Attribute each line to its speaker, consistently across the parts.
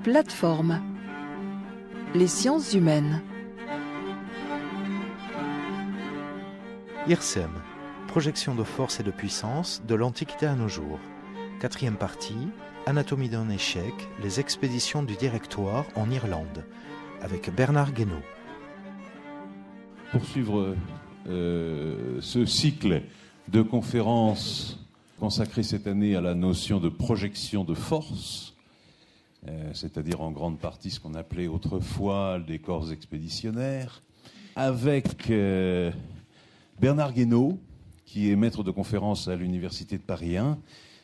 Speaker 1: Plateforme. Les sciences humaines.
Speaker 2: IRSEM, projection de force et de puissance de l'Antiquité à nos jours. 4e partie, anatomie d'un échec, les expéditions du Directoire en Irlande, avec Bernard Guénaud.
Speaker 3: Poursuivre ce cycle de conférences consacré cette année à la notion de projection de force, c'est-à-dire en grande partie ce qu'on appelait autrefois des corps expéditionnaires, avec Bernard Guénaud, qui est maître de conférence à l'Université de Paris 1,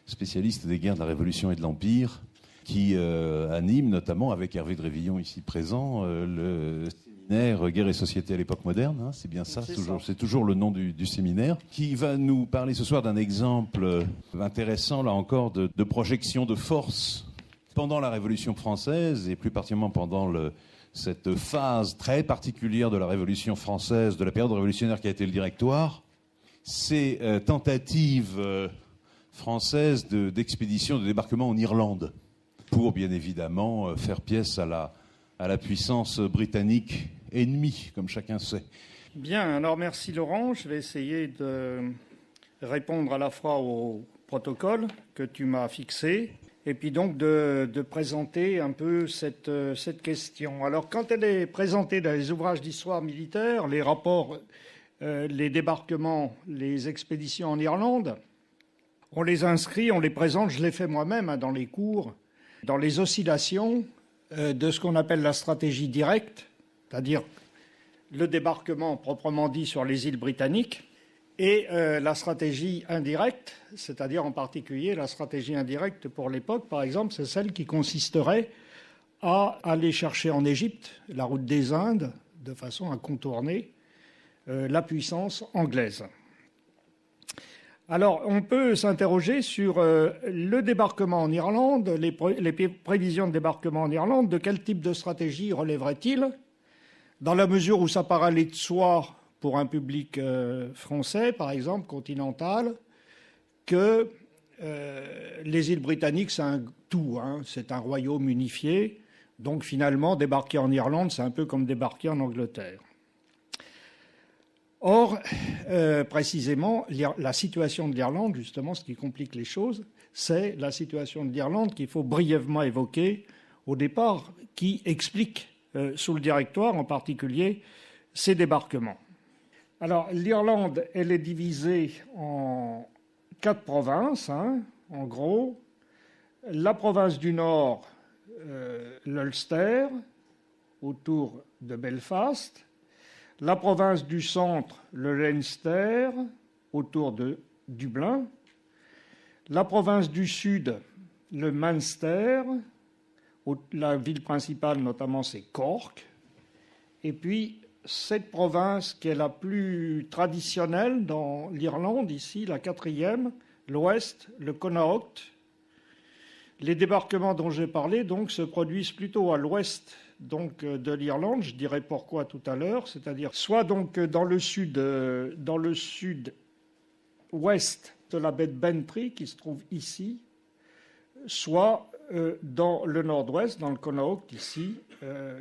Speaker 3: spécialiste des guerres de la Révolution et de l'Empire, qui anime notamment, avec Hervé Drévillon ici présent, le séminaire Guerre et Société à l'époque moderne, hein, c'est bien ça, c'est toujours le nom du séminaire, qui va nous parler ce soir d'un exemple intéressant, là encore, de projection de force pendant la Révolution française, et plus particulièrement pendant cette phase très particulière de la Révolution française, de la période révolutionnaire qui a été le Directoire, ces tentatives françaises d'expédition, de débarquement en Irlande, pour bien évidemment faire pièce à la puissance britannique ennemie, comme chacun sait.
Speaker 4: Bien, alors merci Laurent. Je vais essayer de répondre à la fois au protocole que tu m'as fixé, et puis donc de présenter un peu cette question. Alors quand elle est présentée dans les ouvrages d'histoire militaire, les rapports, les débarquements, les expéditions en Irlande, on les inscrit, on les présente, je l'ai fait moi-même dans les cours, dans les oscillations de ce qu'on appelle la stratégie directe, c'est-à-dire le débarquement proprement dit sur les îles britanniques, et la stratégie indirecte, c'est-à-dire en particulier la stratégie indirecte pour l'époque, par exemple, c'est celle qui consisterait à aller chercher en Égypte la route des Indes de façon à contourner la puissance anglaise. Alors, on peut s'interroger sur le débarquement en Irlande, les prévisions de débarquement en Irlande, de quel type de stratégie relèverait-il, dans la mesure où ça paraît aller de soi pour un public français, par exemple, continental, que les îles britanniques, c'est un tout, hein, c'est un royaume unifié. Donc finalement, débarquer en Irlande, c'est un peu comme débarquer en Angleterre. Or, précisément, la situation de l'Irlande, justement, ce qui complique les choses, c'est la situation de l'Irlande qu'il faut brièvement évoquer au départ, qui explique, sous le Directoire en particulier, ces débarquements. Alors, l'Irlande, elle est divisée en 4 provinces, hein, en gros. La province du Nord, l'Ulster, autour de Belfast. La province du Centre, le Leinster, autour de Dublin. La province du Sud, le Munster. La ville principale, notamment, c'est Cork. Et puis, cette province qui est la plus traditionnelle dans l'Irlande, ici, la 4e, l'Ouest, le Connaught. Les débarquements dont j'ai parlé donc, se produisent plutôt à l'ouest donc, de l'Irlande, je dirais pourquoi tout à l'heure, c'est-à-dire soit donc dans le sud-ouest de la baie de Bantry, qui se trouve ici, soit dans le nord-ouest, dans le Connaught, ici,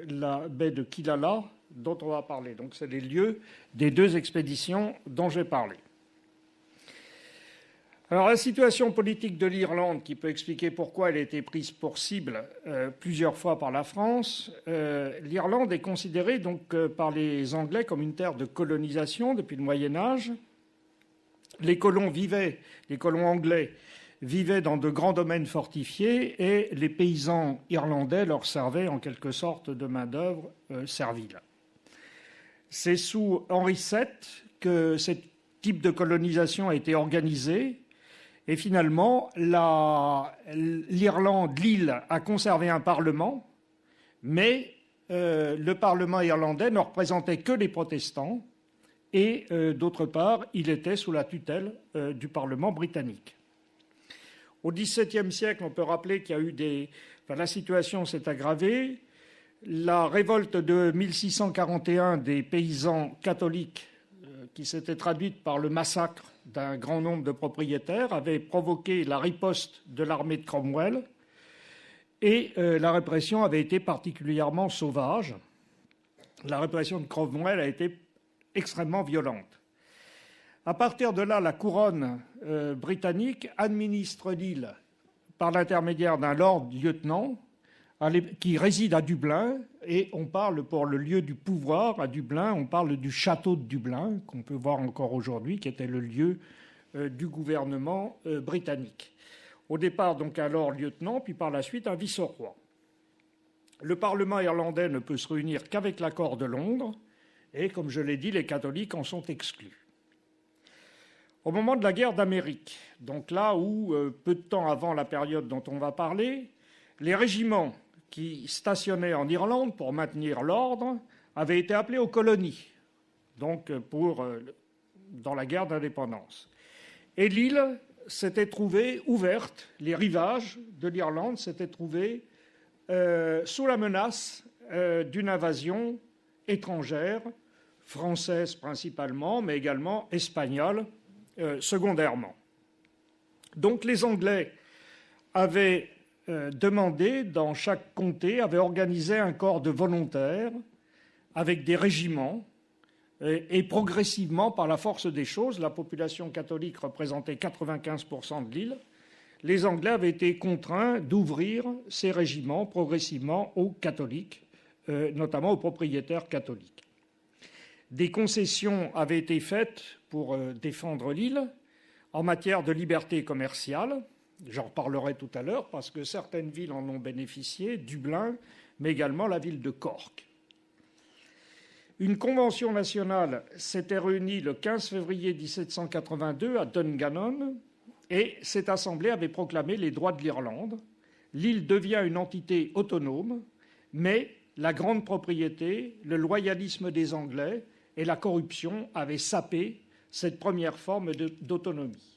Speaker 4: la baie de Killala, dont on va parler. Donc, c'est les lieux des 2 expéditions dont j'ai parlé. Alors, la situation politique de l'Irlande, qui peut expliquer pourquoi elle a été prise pour cible plusieurs fois par la France, l'Irlande est considérée donc par les Anglais comme une terre de colonisation depuis le Moyen-Âge. Les colons anglais vivaient dans de grands domaines fortifiés et les paysans irlandais leur servaient en quelque sorte de main-d'œuvre servile. C'est sous Henri VII que ce type de colonisation a été organisé. Et finalement, l'Irlande, l'île, a conservé un parlement, mais le parlement irlandais ne représentait que les protestants, et d'autre part, il était sous la tutelle du parlement britannique. Au XVIIe siècle, on peut rappeler qu'il y a eu la situation s'est aggravée. La révolte de 1641 des paysans catholiques qui s'était traduite par le massacre d'un grand nombre de propriétaires, avait provoqué la riposte de l'armée de Cromwell, et la répression avait été particulièrement sauvage. La répression de Cromwell a été extrêmement violente. À partir de là, la couronne britannique administre l'île par l'intermédiaire d'un lord-lieutenant qui réside à Dublin, et on parle pour le lieu du pouvoir à Dublin, on parle du château de Dublin, qu'on peut voir encore aujourd'hui, qui était le lieu du gouvernement britannique. Au départ, donc, un lord-lieutenant, puis par la suite, un vice-roi. Le Parlement irlandais ne peut se réunir qu'avec l'accord de Londres, et, comme je l'ai dit, les catholiques en sont exclus. Au moment de la guerre d'Amérique, donc là où, peu de temps avant la période dont on va parler, les régiments qui stationnaient en Irlande pour maintenir l'ordre avaient été appelés aux colonies, donc dans la guerre d'indépendance. Et l'île s'était trouvée ouverte, les rivages de l'Irlande s'étaient trouvés sous la menace d'une invasion étrangère, française principalement, mais également espagnole, secondairement. Donc les Anglais avaient demandé, dans chaque comté, avaient organisé un corps de volontaires avec des régiments, et progressivement, par la force des choses, la population catholique représentait 95% de l'île, les Anglais avaient été contraints d'ouvrir ces régiments progressivement aux catholiques, notamment aux propriétaires catholiques. Des concessions avaient été faites pour défendre l'île en matière de liberté commerciale. J'en reparlerai tout à l'heure parce que certaines villes en ont bénéficié, Dublin, mais également la ville de Cork. Une convention nationale s'était réunie le 15 février 1782 à Dungannon et cette assemblée avait proclamé les droits de l'Irlande. L'île devient une entité autonome, mais la grande propriété, le loyalisme des Anglais et la corruption avaient sapé cette première forme d'autonomie.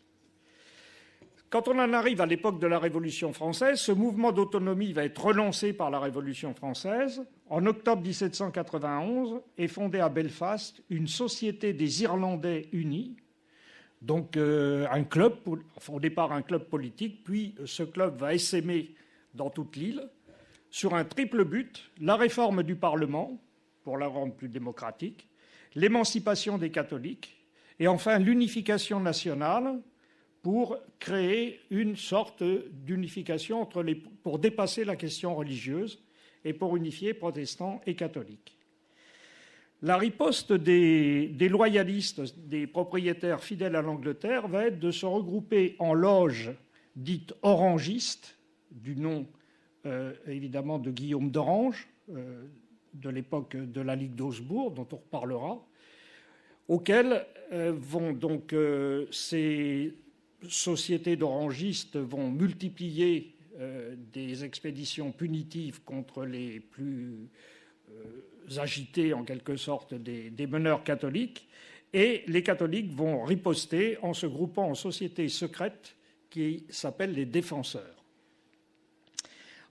Speaker 4: Quand on en arrive à l'époque de la Révolution française, ce mouvement d'autonomie va être relancé par la Révolution française. En octobre 1791 est fondée à Belfast une Société des Irlandais unis, donc un club, au départ un club politique, puis ce club va essaimer dans toute l'île, sur un triple but, la réforme du Parlement, pour la rendre plus démocratique, l'émancipation des catholiques, et enfin l'unification nationale, pour créer une sorte d'unification pour dépasser la question religieuse et pour unifier protestants et catholiques. La riposte des loyalistes, des propriétaires fidèles à l'Angleterre, va être de se regrouper en loges dites orangistes, du nom évidemment de Guillaume d'Orange, de l'époque de la Ligue d'Augsbourg, dont on reparlera, auxquelles vont donc ces sociétés d'orangistes vont multiplier des expéditions punitives contre les plus agités, en quelque sorte, des meneurs catholiques, et les catholiques vont riposter en se groupant en sociétés secrètes qui s'appellent les défenseurs.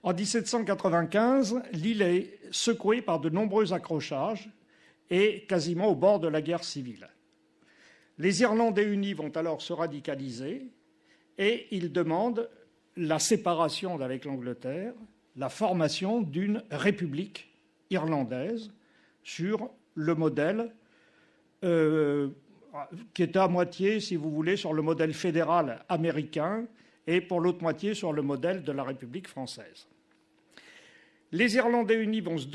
Speaker 4: En 1795, l'île est secouée par de nombreux accrochages et quasiment au bord de la guerre civile. Les Irlandais unis vont alors se radicaliser et ils demandent la séparation avec l'Angleterre, la formation d'une république irlandaise sur le modèle qui était à moitié, si vous voulez, sur le modèle fédéral américain et pour l'autre moitié sur le modèle de la République française. Les Irlandais unis vont se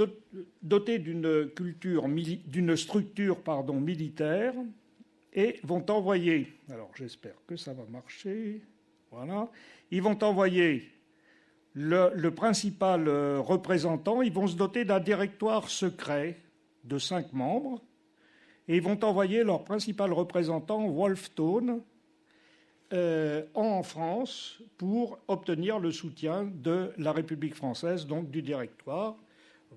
Speaker 4: doter d'une structure militaire et vont envoyer, alors j'espère que ça va marcher, voilà, ils vont envoyer le principal représentant, ils vont se doter d'un directoire secret de 5 membres, et ils vont envoyer leur principal représentant, Wolfe Tone, en France pour obtenir le soutien de la République française, donc du directoire.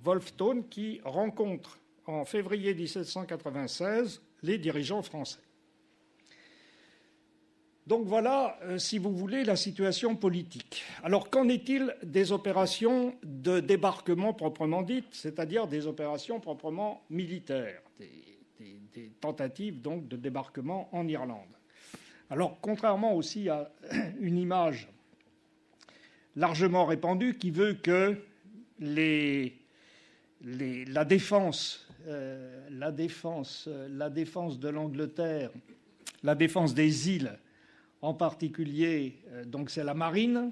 Speaker 4: Wolfe Tone qui rencontre en février 1796 les dirigeants français. Donc voilà, si vous voulez, la situation politique. Alors qu'en est-il des opérations de débarquement proprement dites, c'est-à-dire des opérations proprement militaires, des tentatives donc, de débarquement en Irlande. Alors, contrairement aussi à une image largement répandue qui veut que la défense de l'Angleterre, la défense des îles en particulier, donc c'est la marine,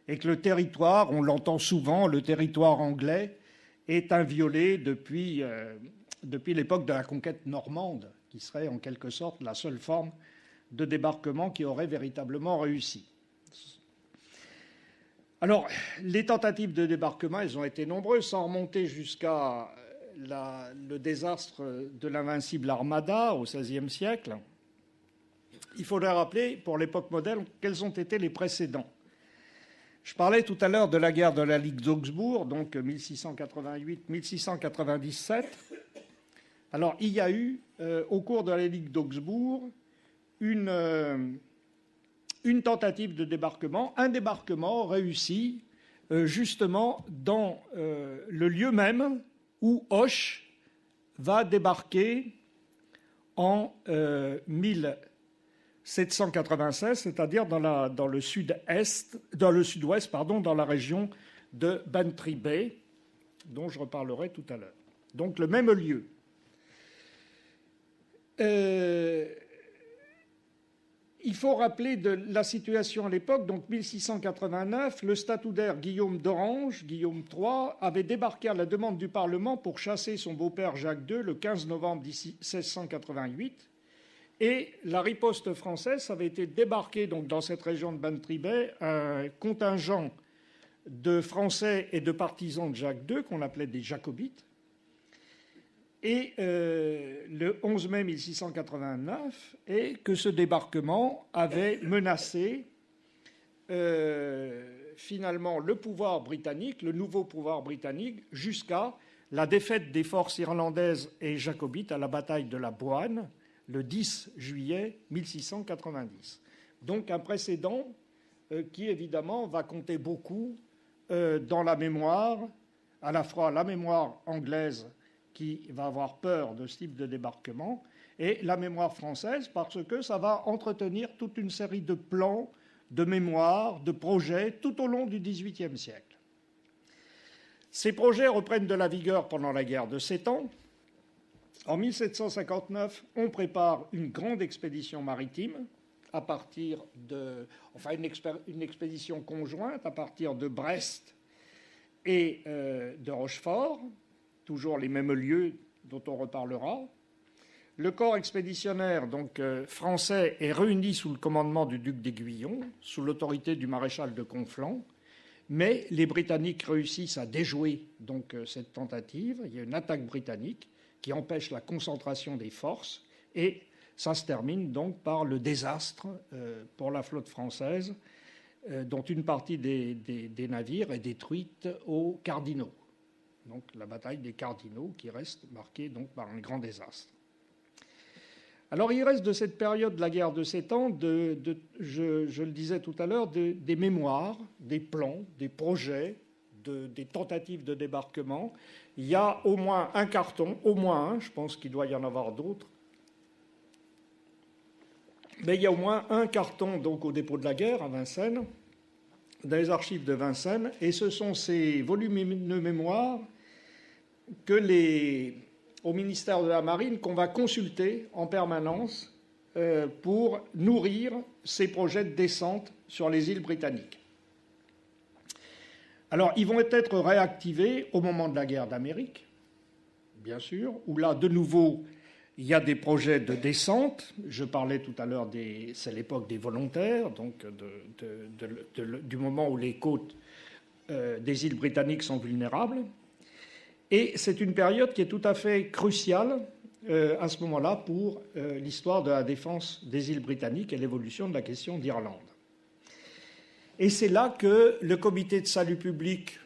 Speaker 4: et que le territoire, on l'entend souvent, le territoire anglais est inviolé depuis l'époque de la conquête normande, qui serait en quelque sorte la seule forme de débarquement qui aurait véritablement réussi. Alors, les tentatives de débarquement, elles ont été nombreuses, sans remonter jusqu'à le désastre de l'invincible Armada au XVIe siècle. Il faudrait rappeler, pour l'époque moderne, quels ont été les précédents. Je parlais tout à l'heure de la guerre de la Ligue d'Augsbourg, donc 1688-1697. Alors, il y a eu, au cours de la Ligue d'Augsbourg, une tentative de débarquement, un débarquement réussi justement dans le lieu même où Hoche va débarquer en 1796, c'est-à-dire dans le sud-ouest, dans la région de Bantry Bay, dont je reparlerai tout à l'heure. Donc le même lieu. Il faut rappeler de la situation à l'époque. Donc 1689, le statutaire Guillaume d'Orange, Guillaume III, avait débarqué à la demande du Parlement pour chasser son beau-père Jacques II le 15 novembre 1688. Et la riposte française avait été débarquée donc, dans cette région de Bantry Bay un contingent de Français et de partisans de Jacques II, qu'on appelait des Jacobites. Et le 11 mai 1689, et que ce débarquement avait menacé finalement le pouvoir britannique, le nouveau pouvoir britannique, jusqu'à la défaite des forces irlandaises et jacobites à la bataille de la Boyne, le 10 juillet 1690. Donc un précédent qui, évidemment, va compter beaucoup dans la mémoire, à la fois la mémoire anglaise qui va avoir peur de ce type de débarquement, et la mémoire française, parce que ça va entretenir toute une série de plans, de mémoires, de projets, tout au long du XVIIIe siècle. Ces projets reprennent de la vigueur pendant la guerre de 7 ans. En 1759, on prépare une grande expédition maritime, à partir une expédition conjointe à partir de Brest et de Rochefort, toujours les mêmes lieux dont on reparlera. Le corps expéditionnaire donc, français est réuni sous le commandement du duc d'Aiguillon, sous l'autorité du maréchal de Conflans, mais les Britanniques réussissent à déjouer donc, cette tentative. Il y a une attaque britannique qui empêche la concentration des forces, et ça se termine donc par le désastre pour la flotte française, dont une partie des navires est détruite aux Cardinaux. Donc la bataille des Cardinaux qui reste marquée donc, par un grand désastre. Alors il reste de cette période de la guerre de 7 ans, je le disais tout à l'heure, des mémoires, des plans, des projets, des tentatives de débarquement. Il y a au moins un carton, au moins un, je pense qu'il doit y en avoir d'autres, mais il y a au moins un carton donc, au dépôt de la guerre à Vincennes, dans les archives de Vincennes, et ce sont ces volumineux mémoires au ministère de la Marine qu'on va consulter en permanence pour nourrir ces projets de descente sur les îles britanniques. Alors, ils vont être réactivés au moment de la guerre d'Amérique, bien sûr, où là, de nouveau, il y a des projets de descente. Je parlais tout à l'heure, c'est l'époque des volontaires, donc du moment où les côtes des îles britanniques sont vulnérables. Et c'est une période qui est tout à fait cruciale à ce moment-là pour l'histoire de la défense des îles britanniques et l'évolution de la question d'Irlande. Et c'est là que le comité de salut public,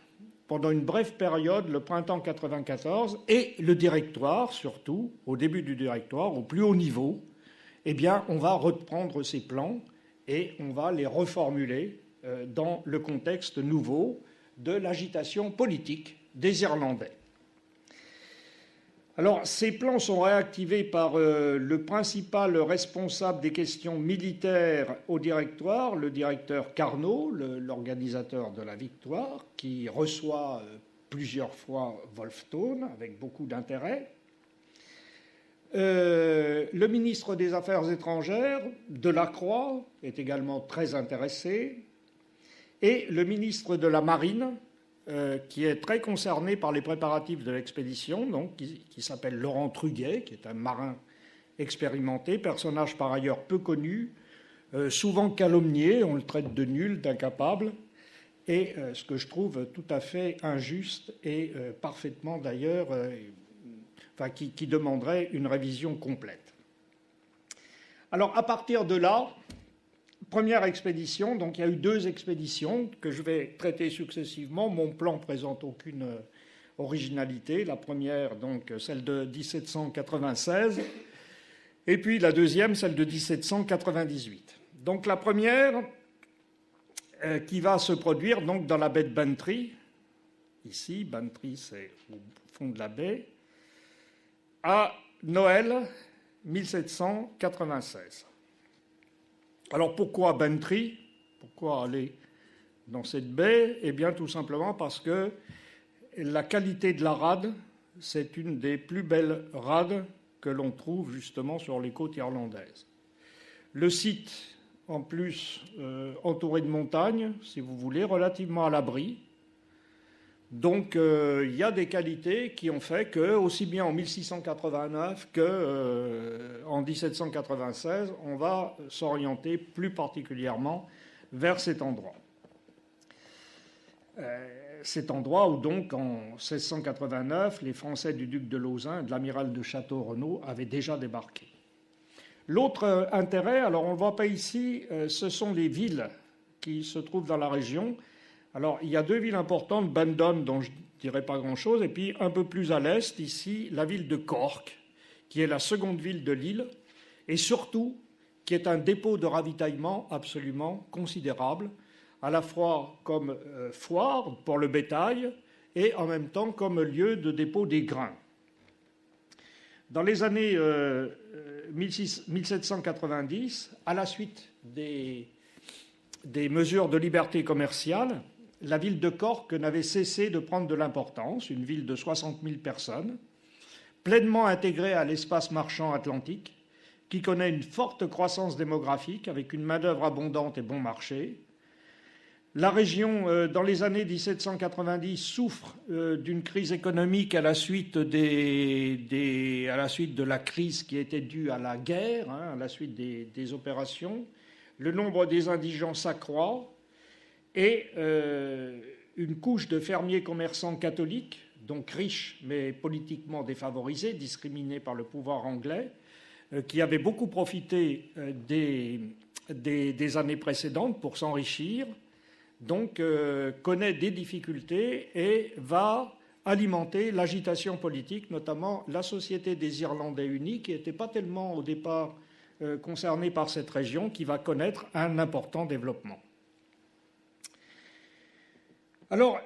Speaker 4: pendant une brève période, le printemps 1994, et le directoire, surtout, au début du directoire, au plus haut niveau, eh bien, on va reprendre ces plans et on va les reformuler dans le contexte nouveau de l'agitation politique des Irlandais. Alors, ces plans sont réactivés par le principal responsable des questions militaires au directoire, le directeur Carnot, l'organisateur de la victoire, qui reçoit plusieurs fois Wolfe-Tone avec beaucoup d'intérêt. Le ministre des Affaires étrangères, Delacroix, est également très intéressé. Et le ministre de la Marine, qui est très concerné par les préparatifs de l'expédition, donc, qui s'appelle Laurent Truguet, qui est un marin expérimenté, personnage par ailleurs peu connu, souvent calomnié, on le traite de nul, d'incapable, et ce que je trouve tout à fait injuste et parfaitement d'ailleurs, qui demanderait une révision complète. Alors à partir de là, première expédition, donc il y a eu 2 expéditions que je vais traiter successivement. Mon plan ne présente aucune originalité. La première, donc celle de 1796, et puis la deuxième, celle de 1798. Donc la première, qui va se produire donc dans la baie de Bantry, ici, Bantry c'est au fond de la baie, à Noël 1796. Alors pourquoi Bantry? Pourquoi aller dans cette baie? Eh bien tout simplement parce que la qualité de la rade, c'est une des plus belles rades que l'on trouve justement sur les côtes irlandaises. Le site, en plus, entouré de montagnes, si vous voulez, relativement à l'abri. Donc il y a des qualités qui ont fait que, aussi bien en 1689 qu'en 1796, on va s'orienter plus particulièrement vers cet endroit. Cet endroit où donc en 1689, les Français du duc de Lauzun et de l'amiral de Château-Renaud avaient déjà débarqué. L'autre intérêt, alors on ne le voit pas ici, ce sont les villes qui se trouvent dans la région. Alors, il y a 2 villes importantes, Bandon, dont je ne dirai pas grand-chose, et puis un peu plus à l'est, ici, la ville de Cork, qui est la seconde ville de l'île, et surtout, qui est un dépôt de ravitaillement absolument considérable, à la fois comme foire pour le bétail, et en même temps comme lieu de dépôt des grains. Dans les années 1790, à la suite des mesures de liberté commerciale, la ville de Cork n'avait cessé de prendre de l'importance, une ville de 60 000 personnes, pleinement intégrée à l'espace marchand atlantique, qui connaît une forte croissance démographique avec une main-d'œuvre abondante et bon marché. La région, dans les années 1790, souffre d'une crise économique à la suite de la crise qui était due à la guerre, à la suite des opérations. Le nombre des indigents s'accroît et une couche de fermiers commerçants catholiques, donc riches mais politiquement défavorisés, discriminés par le pouvoir anglais, qui avaient beaucoup profité des années précédentes pour s'enrichir, donc connaît des difficultés et va alimenter l'agitation politique, notamment la Société des Irlandais Unis, qui n'était pas tellement au départ concernée par cette région, qui va connaître un important développement. Alors,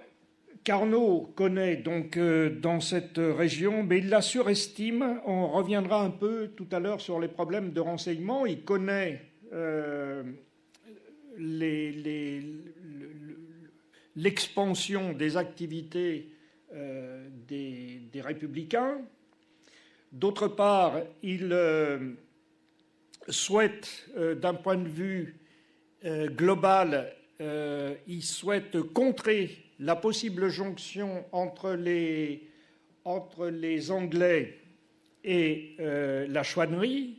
Speaker 4: Carnot connaît donc dans cette région, mais il la surestime. On reviendra un peu tout à l'heure sur les problèmes de renseignement. Il connaît l'expansion des activités des républicains. D'autre part, il souhaite, d'un point de vue global, il souhaite contrer la possible jonction entre les Anglais et la chouannerie,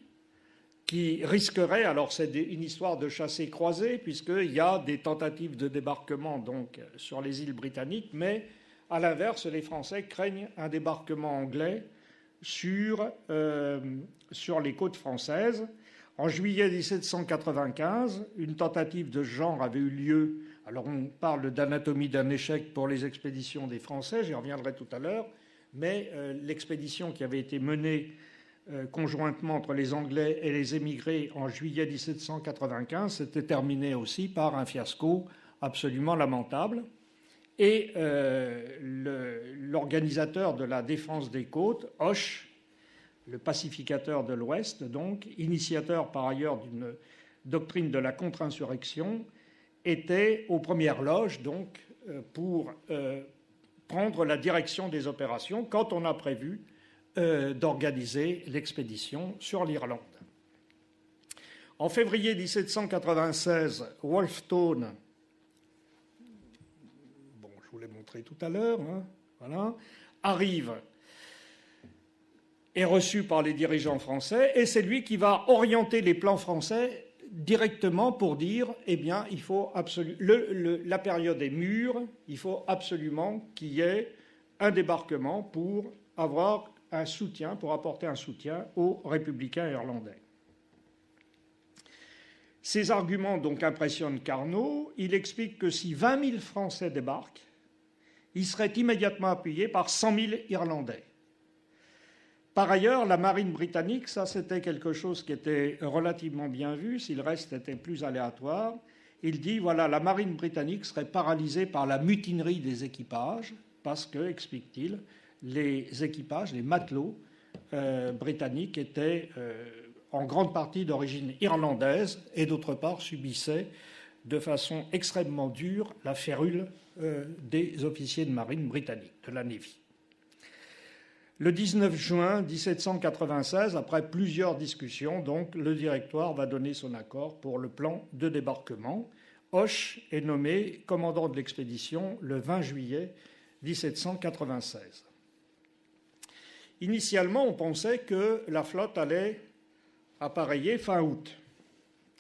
Speaker 4: qui risquerait, alors c'est une histoire de chassés-croisés, puisqu'il y a des tentatives de débarquement donc, sur les îles britanniques, mais à l'inverse, les Français craignent un débarquement anglais sur les côtes françaises. En juillet 1795, une tentative de ce genre avait eu lieu. Alors on parle d'anatomie d'un échec pour les expéditions des Français, j'y reviendrai tout à l'heure, mais l'expédition qui avait été menée conjointement entre les Anglais et les émigrés en juillet 1795 s'était terminée aussi par un fiasco absolument lamentable. Et l'organisateur de la défense des côtes, Hoche, le pacificateur de l'Ouest, donc, initiateur par ailleurs d'une doctrine de la contre-insurrection, était aux premières loges donc, pour prendre la direction des opérations quand on a prévu d'organiser l'expédition sur l'Irlande. En février 1796, Wolfe Tone, je vous l'ai montré tout à l'heure, voilà, arrive, est reçu par les dirigeants français, et c'est lui qui va orienter les plans français directement pour dire, eh bien, il faut la période est mûre, il faut absolument qu'il y ait un débarquement pour avoir un soutien, pour apporter un soutien aux républicains irlandais. Ces arguments donc impressionnent Carnot. Il explique que si 20 000 Français débarquent, ils seraient immédiatement appuyés par 100 000 Irlandais. Par ailleurs, la marine britannique, ça c'était quelque chose qui était relativement bien vu, si le reste était plus aléatoire. Il dit, voilà, la marine britannique serait paralysée par la mutinerie des équipages, parce que, explique-t-il, les équipages, les matelots britanniques étaient en grande partie d'origine irlandaise et d'autre part subissaient de façon extrêmement dure la férule des officiers de marine britanniques, de la Navy. Le 19 juin 1796, après plusieurs discussions, donc, le Directoire va donner son accord pour le plan de débarquement. Hoche est nommé commandant de l'expédition le 20 juillet 1796. Initialement, on pensait que la flotte allait appareiller fin août.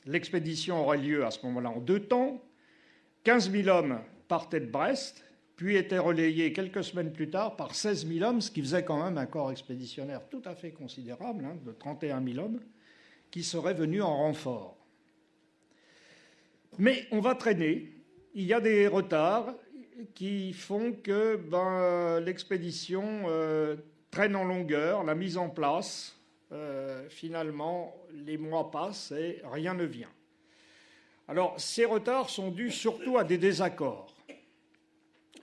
Speaker 4: L'expédition aurait lieu à ce moment-là en 2 temps. 15 000 hommes partaient de Brest, puis étaient relayés quelques semaines plus tard par 16 000 hommes, ce qui faisait quand même un corps expéditionnaire tout à fait considérable, de 31 000 hommes, qui seraient venus en renfort. Mais on va traîner. Il y a des retards qui font que l'expédition traîne en longueur, la mise en place. Finalement, les mois passent et rien ne vient. Alors, ces retards sont dus surtout à des désaccords.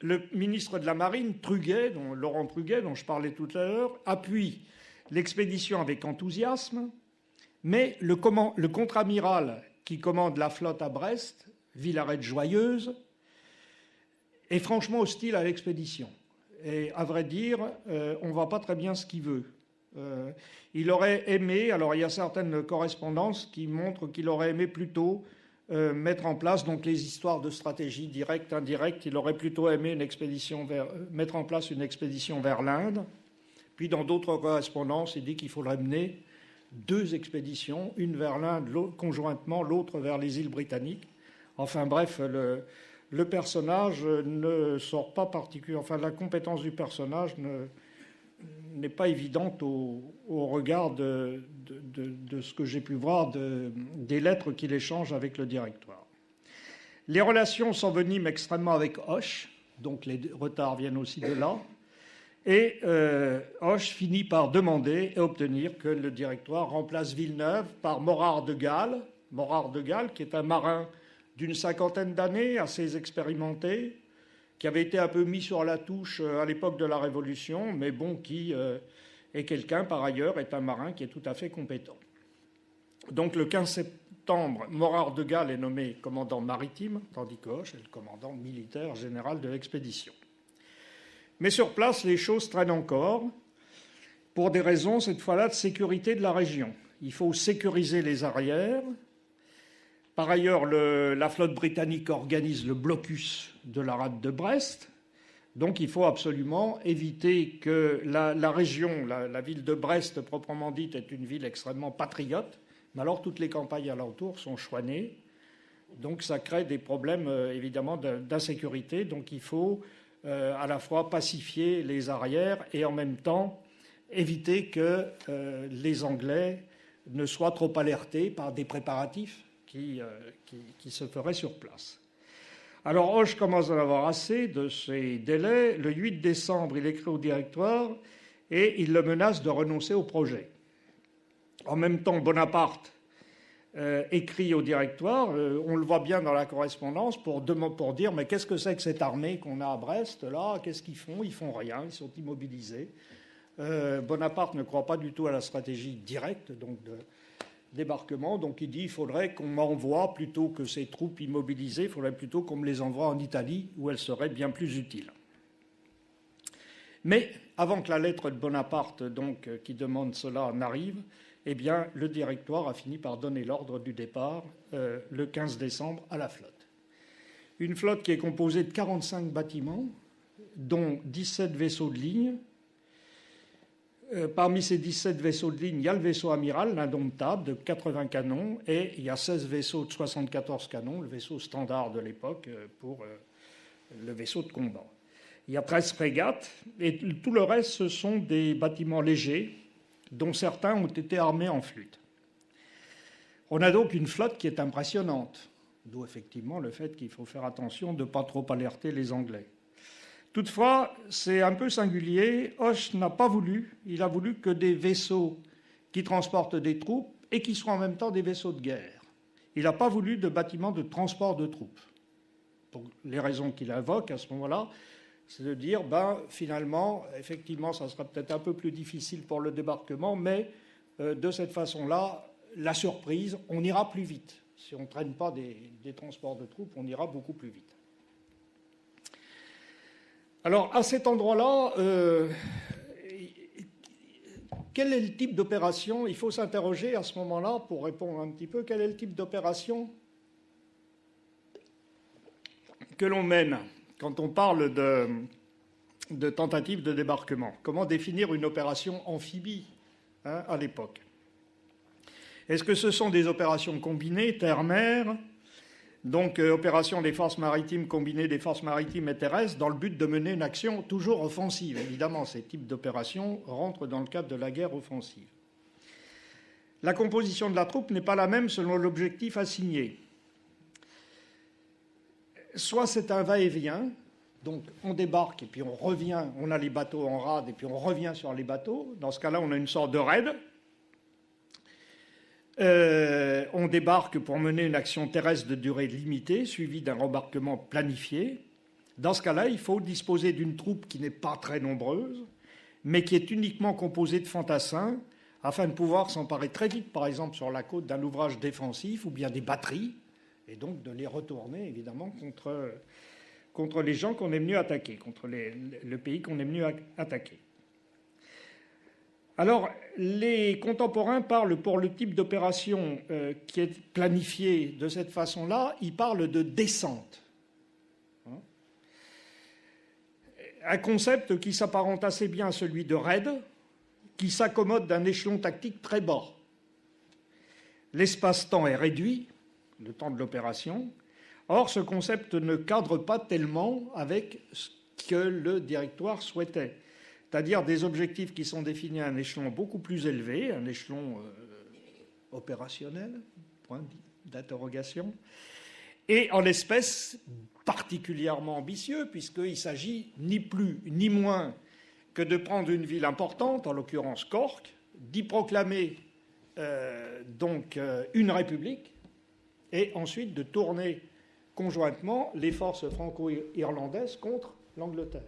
Speaker 4: Le ministre de la Marine, Laurent Truguet, dont je parlais tout à l'heure, appuie l'expédition avec enthousiasme, mais le contre-amiral qui commande la flotte à Brest, Villaret-Joyeuse, est franchement hostile à l'expédition. Et à vrai dire, on ne voit pas très bien ce qu'il veut. Il aurait aimé, alors il y a certaines correspondances qui montrent qu'il aurait aimé plutôt mettre en place donc les histoires de stratégie directe, indirecte. Il aurait plutôt aimé mettre en place une expédition vers l'Inde. Puis dans d'autres correspondances, il dit qu'il faudrait mener 2 expéditions, une vers l'Inde conjointement, l'autre vers les îles britanniques. Enfin bref, le personnage ne sort pas particulièrement. Enfin, la compétence du personnage n'est pas évidente au regard de ce que j'ai pu voir des lettres qu'il échange avec le Directoire. Les relations s'enveniment extrêmement avec Hoche, donc les retards viennent aussi de là, et Hoche finit par demander et obtenir que le Directoire remplace Villeneuve par Morard de Galles, qui est un marin d'une 50aine d'années, assez expérimenté, qui avait été un peu mis sur la touche à l'époque de la Révolution, mais qui est quelqu'un, par ailleurs, est un marin qui est tout à fait compétent. Donc le 15 septembre, Morard de Galles est nommé commandant maritime, tandis que Hoche est le commandant militaire général de l'expédition. Mais sur place, les choses traînent encore, pour des raisons, cette fois-là, de sécurité de la région. Il faut sécuriser les arrières. Par ailleurs, la flotte britannique organise le blocus de la rade de Brest. Donc il faut absolument éviter que la région, la ville de Brest proprement dite, est une ville extrêmement patriote. Mais alors toutes les campagnes alentours sont chouannées. Donc ça crée des problèmes évidemment d'insécurité. Donc il faut à la fois pacifier les arrières et en même temps éviter que les Anglais ne soient trop alertés par des préparatifs qui se feraient sur place. Alors Hoche commence à en avoir assez de ces délais. Le 8 décembre, il écrit au Directoire et il le menace de renoncer au projet. En même temps, Bonaparte écrit au directoire, on le voit bien dans la correspondance, pour dire mais qu'est-ce que c'est que cette armée qu'on a à Brest, là, qu'est-ce qu'ils font? Ils font rien, ils sont immobilisés. Bonaparte ne croit pas du tout à la stratégie directe donc de débarquement, donc il dit il faudrait qu'on m'envoie, plutôt que ces troupes immobilisées, il faudrait plutôt qu'on me les envoie en Italie, où elles seraient bien plus utiles. Mais avant que la lettre de Bonaparte, donc, qui demande cela, n'arrive, eh bien, le directoire a fini par donner l'ordre du départ le 15 décembre à la flotte. Une flotte qui est composée de 45 bâtiments, dont 17 vaisseaux de ligne. Parmi ces 17 vaisseaux de ligne, il y a le vaisseau amiral, l'indomptable, de 80 canons, et il y a 16 vaisseaux de 74 canons, le vaisseau standard de l'époque pour le vaisseau de combat. Il y a 13 frégates, et tout le reste, ce sont des bâtiments légers, dont certains ont été armés en flûte. On a donc une flotte qui est impressionnante, d'où effectivement le fait qu'il faut faire attention de ne pas trop alerter les Anglais. Toutefois, c'est un peu singulier, Hoche n'a pas voulu, il a voulu que des vaisseaux qui transportent des troupes et qui soient en même temps des vaisseaux de guerre. Il n'a pas voulu de bâtiments de transport de troupes, pour les raisons qu'il invoque à ce moment-là. C'est de dire, finalement, effectivement, ça sera peut-être un peu plus difficile pour le débarquement, mais de cette façon-là, la surprise, on ira plus vite. Si on ne traîne pas des transports de troupes, on ira beaucoup plus vite. Alors, à cet endroit-là, quel est le type d'opération? Il faut s'interroger à ce moment-là, pour répondre un petit peu, quel est le type d'opération que l'on mène quand on parle de tentative de débarquement? Comment définir une opération amphibie à l'époque? Est-ce que ce sont des opérations combinées, terre-mer, donc opération des forces maritimes combinées des forces maritimes et terrestres, dans le but de mener une action toujours offensive? Évidemment, ces types d'opérations rentrent dans le cadre de la guerre offensive. La composition de la troupe n'est pas la même selon l'objectif assigné. Soit c'est un va-et-vient, donc on débarque et puis on revient, on a les bateaux en rade et puis on revient sur les bateaux. Dans ce cas-là, on a une sorte de raid. On débarque pour mener une action terrestre de durée limitée, suivie d'un rembarquement planifié. Dans ce cas-là, il faut disposer d'une troupe qui n'est pas très nombreuse, mais qui est uniquement composée de fantassins, afin de pouvoir s'emparer très vite, par exemple sur la côte, d'un ouvrage défensif ou bien des batteries, et donc de les retourner, évidemment, contre les gens qu'on est venu attaquer, contre le pays qu'on est venu attaquer. Alors, les contemporains parlent, pour le type d'opération qui est planifié de cette façon-là, ils parlent de descente. Un concept qui s'apparente assez bien à celui de raid, qui s'accommode d'un échelon tactique très bas. L'espace-temps est réduit, le temps de l'opération. Or, ce concept ne cadre pas tellement avec ce que le directoire souhaitait, c'est-à-dire des objectifs qui sont définis à un échelon beaucoup plus élevé, un échelon opérationnel, point d'interrogation, et en l'espèce particulièrement ambitieux, puisqu'il s'agit ni plus ni moins que de prendre une ville importante, en l'occurrence Cork, d'y proclamer une république, et ensuite de tourner conjointement les forces franco-irlandaises contre l'Angleterre.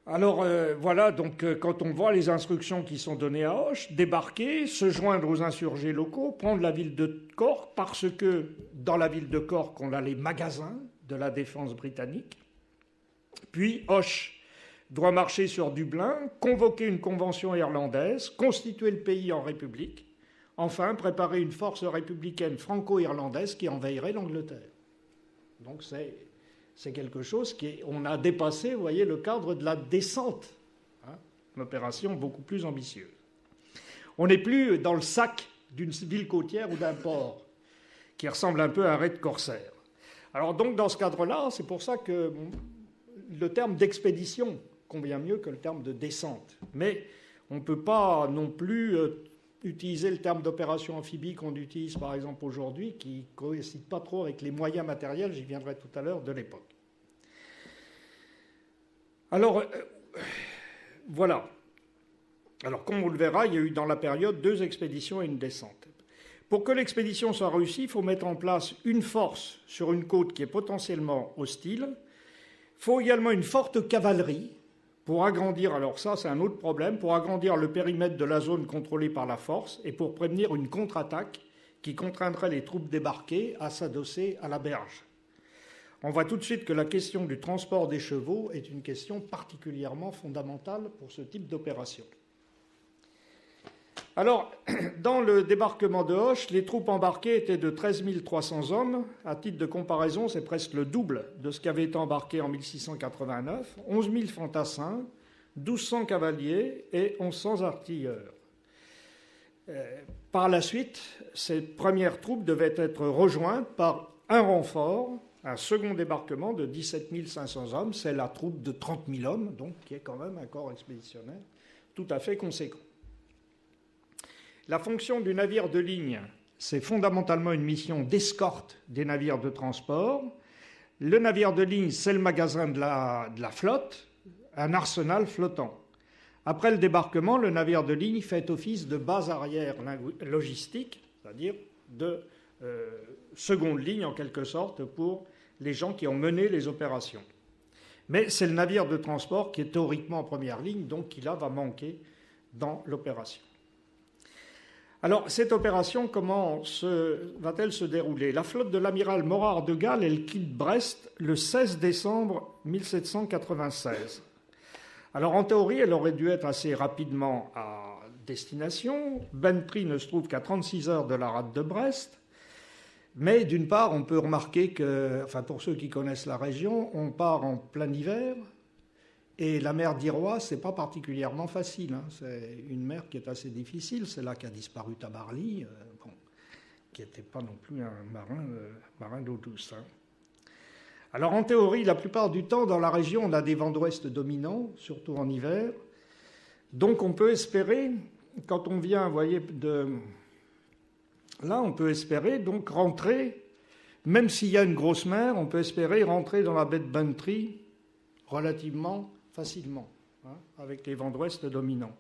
Speaker 4: Alors voilà, donc quand on voit les instructions qui sont données à Hoche, débarquer, se joindre aux insurgés locaux, prendre la ville de Cork, parce que dans la ville de Cork, on a les magasins de la défense britannique. Puis Hoche doit marcher sur Dublin, convoquer une convention irlandaise, constituer le pays en république, enfin préparer une force républicaine franco-irlandaise qui envahirait l'Angleterre. Donc c'est quelque chose on a dépassé, vous voyez, le cadre de la descente, une opération beaucoup plus ambitieuse. On n'est plus dans le sac d'une ville côtière ou d'un port, qui ressemble un peu à un raid corsaire. Alors donc dans ce cadre-là, c'est pour ça que le terme d'expédition convient mieux que le terme de descente. Mais on ne peut pas non plus utiliser le terme d'opération amphibie qu'on utilise par exemple aujourd'hui, qui ne coïncide pas trop avec les moyens matériels, j'y viendrai tout à l'heure, de l'époque. Alors, voilà. Alors, comme on le verra, il y a eu dans la période 2 expéditions et une descente. Pour que l'expédition soit réussie, il faut mettre en place une force sur une côte qui est potentiellement hostile. Il faut également une forte cavalerie pour agrandir, alors ça c'est un autre problème, pour agrandir le périmètre de la zone contrôlée par la force et pour prévenir une contre-attaque qui contraindrait les troupes débarquées à s'adosser à la berge. On voit tout de suite que la question du transport des chevaux est une question particulièrement fondamentale pour ce type d'opération. Alors, dans le débarquement de Hoche, les troupes embarquées étaient de 13 300 hommes. À titre de comparaison, c'est presque le double de ce qui avait été embarqué en 1689. 11 000 fantassins, 1 200 cavaliers et 1 100 artilleurs. Par la suite, ces premières troupes devaient être rejointes par un renfort, un second débarquement de 17 500 hommes. C'est la troupe de 30 000 hommes, donc qui est quand même un corps expéditionnaire tout à fait conséquent. La fonction du navire de ligne, c'est fondamentalement une mission d'escorte des navires de transport. Le navire de ligne, c'est le magasin de la flotte, un arsenal flottant. Après le débarquement, le navire de ligne fait office de base arrière logistique, c'est-à-dire de seconde ligne en quelque sorte pour les gens qui ont mené les opérations. Mais c'est le navire de transport qui est théoriquement en première ligne, donc qui là va manquer dans l'opération. Alors, cette opération, comment va-t-elle se dérouler? La flotte de l'amiral Morard de Galles, elle quitte Brest le 16 décembre 1796. Alors, en théorie, elle aurait dû être assez rapidement à destination. Bantry ne se trouve qu'à 36 heures de la rade de Brest. Mais d'une part, on peut remarquer que, enfin, pour ceux qui connaissent la région, on part en plein hiver. Et la mer d'Iroise, ce n'est pas particulièrement facile. Hein. C'est une mer qui est assez difficile. C'est là qu'a disparu Tabarly, qui n'était pas non plus un marin d'eau douce. Hein. Alors en théorie, la plupart du temps, dans la région, on a des vents d'ouest dominants, surtout en hiver. Donc on peut espérer, quand on vient, vous voyez, là, on peut espérer donc rentrer, même s'il y a une grosse mer, on peut espérer rentrer dans la baie de Bantry relativement facilement, hein, avec les vents d'ouest dominants,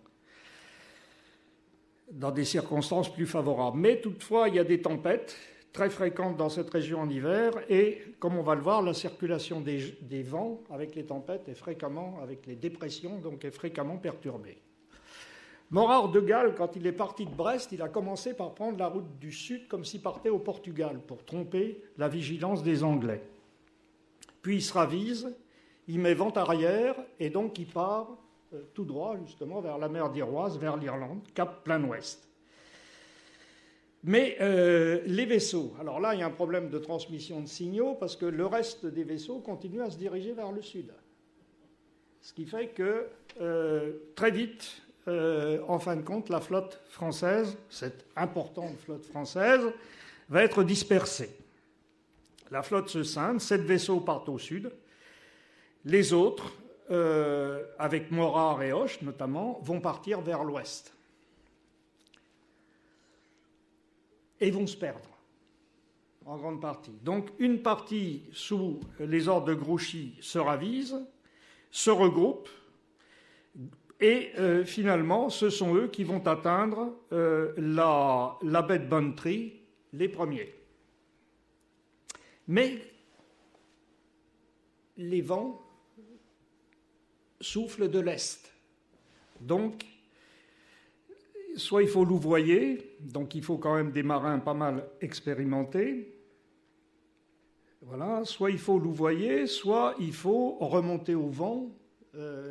Speaker 4: dans des circonstances plus favorables. Mais toutefois, il y a des tempêtes très fréquentes dans cette région en hiver, et comme on va le voir, la circulation des vents avec les tempêtes est fréquemment, avec les dépressions, donc est fréquemment perturbée. Morard de Galles, quand il est parti de Brest, il a commencé par prendre la route du sud comme s'il partait au Portugal, pour tromper la vigilance des Anglais. Puis il se ravise, il met vent arrière et donc il part tout droit justement vers la mer d'Iroise, vers l'Irlande, cap plein ouest. Mais les vaisseaux, alors là il y a un problème de transmission de signaux parce que le reste des vaisseaux continue à se diriger vers le sud. Ce qui fait que très vite, en fin de compte, la flotte française, cette importante flotte française, va être dispersée. La flotte se scinde, 7 vaisseaux partent au sud. Les autres, avec Morard et Hoche notamment, vont partir vers l'ouest. Et vont se perdre, en grande partie. Donc une partie, sous les ordres de Grouchy, se ravise, se regroupe, et finalement, ce sont eux qui vont atteindre la baie de Bantry, les premiers. Mais les vents soufflent de l'est. Donc, soit il faut louvoyer, donc il faut quand même des marins pas mal expérimentés. Voilà, soit il faut louvoyer, soit il faut remonter au vent.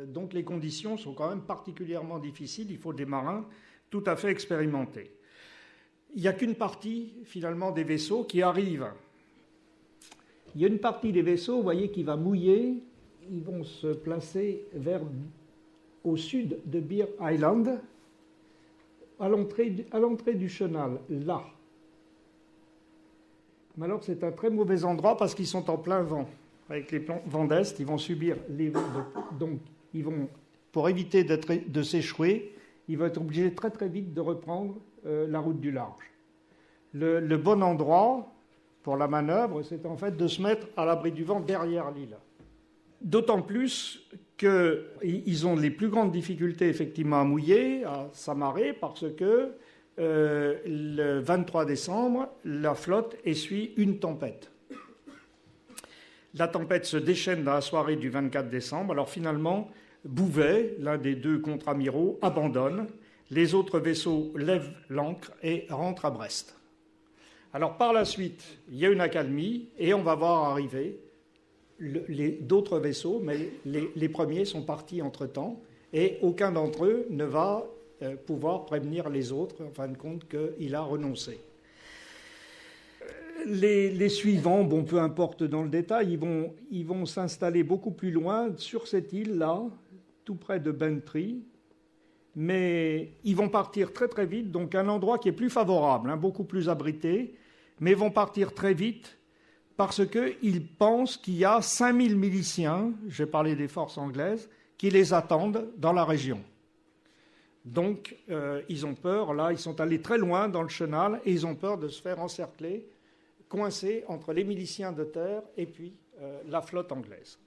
Speaker 4: Donc les conditions sont quand même particulièrement difficiles. Il faut des marins tout à fait expérimentés. Il n'y a qu'une partie, finalement, des vaisseaux qui arrivent. Il y a une partie des vaisseaux, vous voyez, qui va mouiller. Ils vont se placer au sud de Bear Island, à l'entrée du chenal, là. Mais alors, c'est un très mauvais endroit parce qu'ils sont en plein vent. Avec les vents d'est, ils vont subir les vents. Donc, ils vont, pour éviter de s'échouer, ils vont être obligés très très vite de reprendre la route du large. Le bon endroit pour la manœuvre, c'est en fait de se mettre à l'abri du vent derrière l'île. D'autant plus qu'ils ont les plus grandes difficultés effectivement à mouiller, à s'amarrer, parce que le 23 décembre, la flotte essuie une tempête. La tempête se déchaîne dans la soirée du 24 décembre. Alors finalement, Bouvet, l'un des deux contre-amiraux, abandonne. Les autres vaisseaux lèvent l'ancre et rentrent à Brest. Alors par la suite, il y a une accalmie et on va voir arriver d'autres vaisseaux, mais les premiers sont partis entre-temps et aucun d'entre eux ne va pouvoir prévenir les autres, en fin de compte, qu'il a renoncé. Les suivants, bon, peu importe dans le détail, ils vont s'installer beaucoup plus loin sur cette île-là, tout près de Bantry, mais ils vont partir très très vite, donc un endroit qui est plus favorable, beaucoup plus abrité, mais vont partir très vite parce qu'ils pensent qu'il y a 5000 miliciens, j'ai parlé des forces anglaises, qui les attendent dans la région. Donc ils ont peur, là, ils sont allés très loin dans le chenal et ils ont peur de se faire encercler, coincés entre les miliciens de terre et puis la flotte anglaise.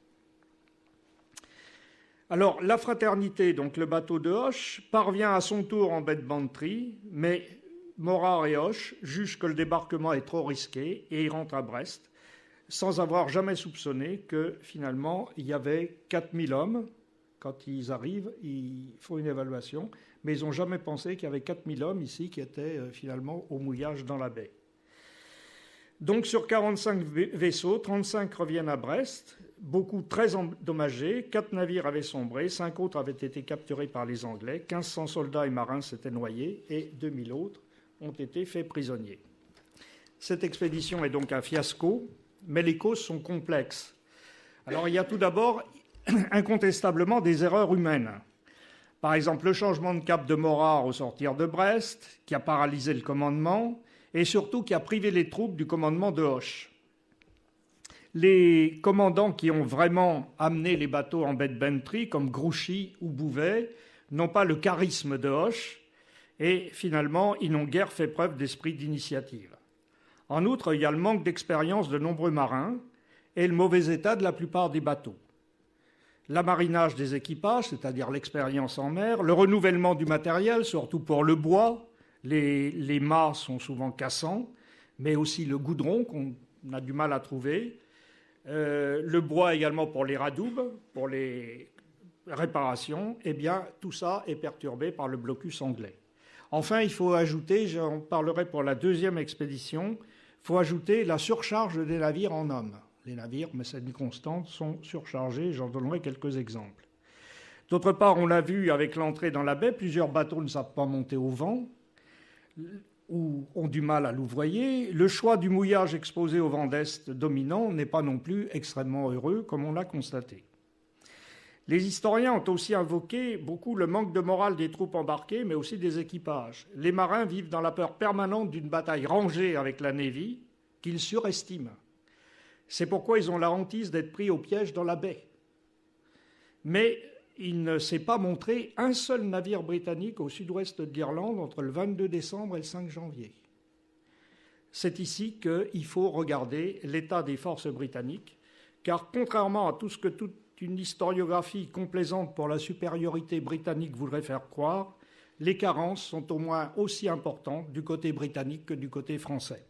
Speaker 4: Alors, la Fraternité, donc le bateau de Hoche, parvient à son tour en baie de Bantry, mais Morard et Hoche jugent que le débarquement est trop risqué et ils rentrent à Brest, sans avoir jamais soupçonné que finalement il y avait 4000 hommes. Quand ils arrivent, ils font une évaluation, mais ils n'ont jamais pensé qu'il y avait 4000 hommes ici qui étaient finalement au mouillage dans la baie. Donc sur 45 vaisseaux, 35 reviennent à Brest, beaucoup très endommagés, 4 navires avaient sombré, 5 autres avaient été capturés par les Anglais, 1500 soldats et marins s'étaient noyés et 2000 autres ont été faits prisonniers. Cette expédition est donc un fiasco, mais les causes sont complexes. Alors il y a tout d'abord incontestablement des erreurs humaines. Par exemple, le changement de cap de Morard au sortir de Brest, qui a paralysé le commandement, et surtout qui a privé les troupes du commandement de Hoche. Les commandants qui ont vraiment amené les bateaux en baie de Bantry, comme Grouchy ou Bouvet, n'ont pas le charisme de Hoche, et finalement, ils n'ont guère fait preuve d'esprit d'initiative. En outre, il y a le manque d'expérience de nombreux marins et le mauvais état de la plupart des bateaux. L'amarinage des équipages, c'est-à-dire l'expérience en mer, le renouvellement du matériel, surtout pour le bois, les mâts sont souvent cassants, mais aussi le goudron qu'on a du mal à trouver, le bois également pour les radoubes, pour les réparations, eh bien tout ça est perturbé par le blocus anglais. Enfin, il faut ajouter, j'en parlerai pour la deuxième expédition, il faut ajouter la surcharge des navires en hommes. Les navires, mais c'est une constante, sont surchargés, j'en donnerai quelques exemples. D'autre part, on l'a vu avec l'entrée dans la baie, plusieurs bateaux ne savent pas monter au vent ou ont du mal à louvoyer. Le choix du mouillage exposé au vent d'est dominant n'est pas non plus extrêmement heureux, comme on l'a constaté. Les historiens ont aussi invoqué beaucoup le manque de morale des troupes embarquées, mais aussi des équipages. Les marins vivent dans la peur permanente d'une bataille rangée avec la Navy, qu'ils surestiment. C'est pourquoi ils ont la hantise d'être pris au piège dans la baie. Mais il ne s'est pas montré un seul navire britannique au sud-ouest de l'Irlande entre le 22 décembre et le 5 janvier. C'est ici qu'il faut regarder l'état des forces britanniques, car contrairement à tout ce que toute une historiographie complaisante pour la supériorité britannique voudrait faire croire, les carences sont au moins aussi importantes du côté britannique que du côté français.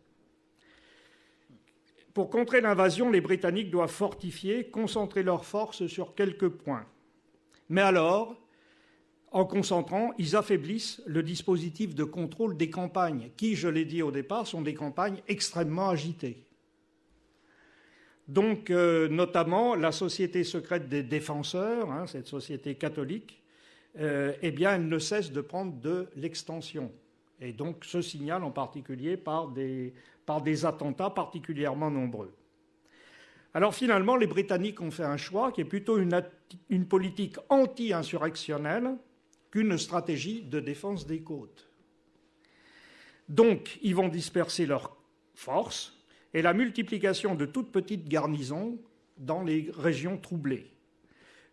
Speaker 4: Pour contrer l'invasion, les Britanniques doivent fortifier, concentrer leurs forces sur quelques points. Mais alors, en concentrant, ils affaiblissent le dispositif de contrôle des campagnes, qui, je l'ai dit au départ, sont des campagnes extrêmement agitées. Donc, notamment, la société secrète des défenseurs, cette société catholique, eh bien, elle ne cesse de prendre de l'extension. Et donc, se signale en particulier par des attentats particulièrement nombreux. Alors finalement, les Britanniques ont fait un choix qui est plutôt une politique anti-insurrectionnelle qu'une stratégie de défense des côtes. Donc, ils vont disperser leurs forces et la multiplication de toutes petites garnisons dans les régions troublées.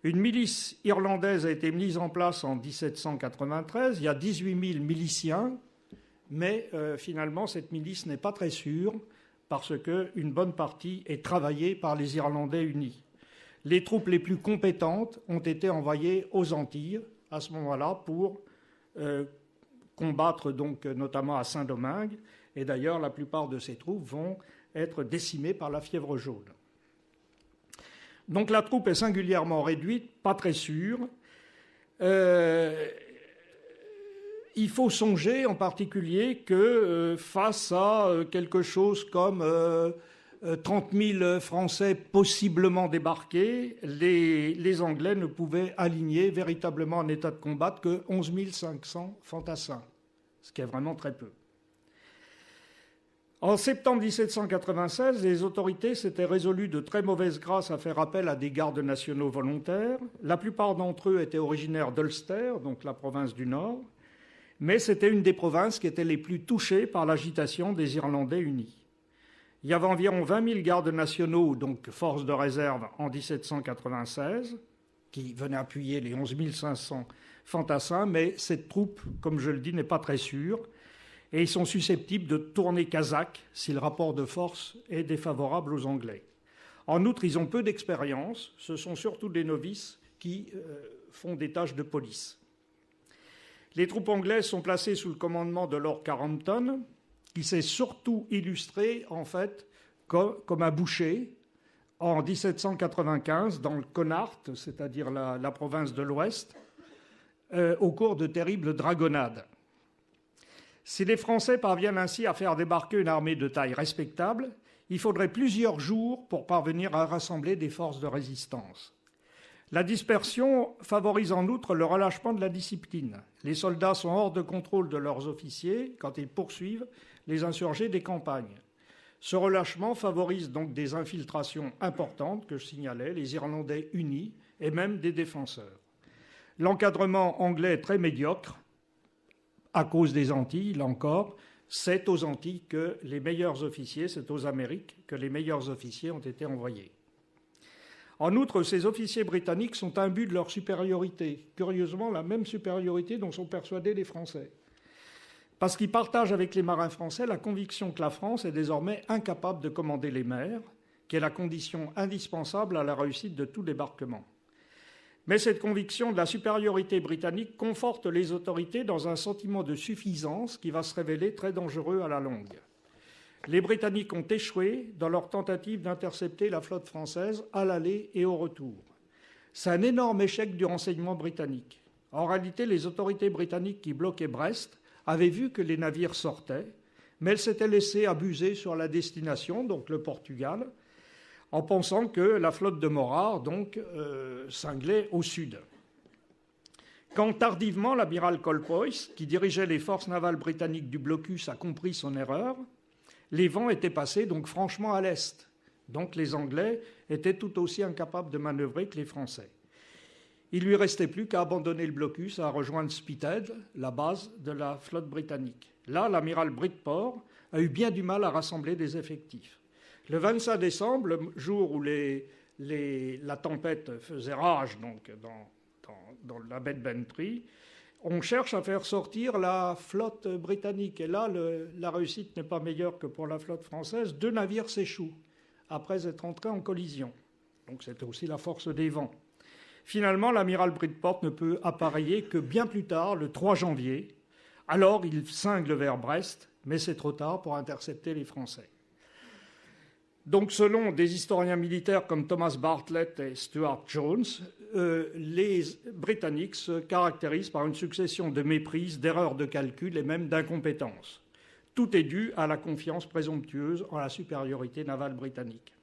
Speaker 4: Une milice irlandaise a été mise en place en 1793. Il y a 18 000 miliciens, mais finalement, cette milice n'est pas très sûre parce qu'une bonne partie est travaillée par les Irlandais unis. les troupes les plus compétentes ont été envoyées aux Antilles à ce moment-là pour combattre donc notamment à Saint-Domingue. Et d'ailleurs, la plupart de ces troupes vont être décimées par la fièvre jaune. Donc la troupe est singulièrement réduite, pas très sûre. Il faut songer en particulier que face à quelque chose comme 30 000 Français possiblement débarqués, les Anglais ne pouvaient aligner véritablement en état de combat que 11 500 fantassins, ce qui est vraiment très peu. En septembre 1796, les autorités s'étaient résolues de très mauvaise grâce à faire appel à des gardes nationaux volontaires. La plupart d'entre eux étaient originaires d'Ulster, donc la province du Nord, mais c'était une des provinces qui étaient les plus touchées par l'agitation des Irlandais unis. Il y avait environ 20 000 gardes nationaux, donc forces de réserve, en 1796, qui venaient appuyer les 11 500 fantassins, mais cette troupe, comme je le dis, n'est pas très sûre. Et ils sont susceptibles de tourner kazakh si le rapport de force est défavorable aux Anglais. En outre, ils ont peu d'expérience. Ce sont surtout des novices qui font des tâches de police. Les troupes anglaises sont placées sous le commandement de Lord Carhampton, qui s'est surtout illustré, en fait, comme un boucher en 1795 dans le Connaught, c'est-à-dire la province de l'Ouest, au cours de terribles dragonnades. Si les Français parviennent ainsi à faire débarquer une armée de taille respectable, il faudrait plusieurs jours pour parvenir à rassembler des forces de résistance. La dispersion favorise en outre le relâchement de la discipline. Les soldats sont hors de contrôle de leurs officiers quand ils poursuivent les insurgés des campagnes. Ce relâchement favorise donc des infiltrations importantes que je signalais, les Irlandais unis et même des défenseurs. L'encadrement anglais est très médiocre. À cause des Antilles, là encore, c'est aux Antilles que les meilleurs officiers, c'est aux Amériques que les meilleurs officiers ont été envoyés. En outre, ces officiers britanniques sont imbus de leur supériorité, curieusement la même supériorité dont sont persuadés les Français, parce qu'ils partagent avec les marins français la conviction que la France est désormais incapable de commander les mers, qui est la condition indispensable à la réussite de tout débarquement. Mais cette conviction de la supériorité britannique conforte les autorités dans un sentiment de suffisance qui va se révéler très dangereux à la longue. Les Britanniques ont échoué dans leur tentative d'intercepter la flotte française à l'aller et au retour. C'est un énorme échec du renseignement britannique. En réalité, les autorités britanniques qui bloquaient Brest avaient vu que les navires sortaient, mais elles s'étaient laissées abuser sur la destination, donc le Portugal, en pensant que la flotte de Morard cinglait au sud. Quand tardivement l'amiral Colpoys, qui dirigeait les forces navales britanniques du blocus, a compris son erreur, les vents étaient passés donc franchement à l'est. Donc les Anglais étaient tout aussi incapables de manœuvrer que les Français. Il lui restait plus qu'à abandonner le blocus, à rejoindre Spithead, la base de la flotte britannique. Là, l'amiral Bridport a eu bien du mal à rassembler des effectifs. Le 25 décembre, le jour où la tempête faisait rage dans la baie de Bantry, on cherche à faire sortir la flotte britannique. Et là, la réussite n'est pas meilleure que pour la flotte française. 2 navires s'échouent après être entrés en collision. Donc c'était aussi la force des vents. Finalement, l'amiral Bridport ne peut appareiller que bien plus tard, le 3 janvier. Alors, il cingle vers Brest, mais c'est trop tard pour intercepter les Français. Donc, selon des historiens militaires comme Thomas Bartlett et Stuart Jones, les Britanniques se caractérisent par une succession de méprises, d'erreurs de calcul et même d'incompétence. Tout est dû à la confiance présomptueuse en la supériorité navale britannique.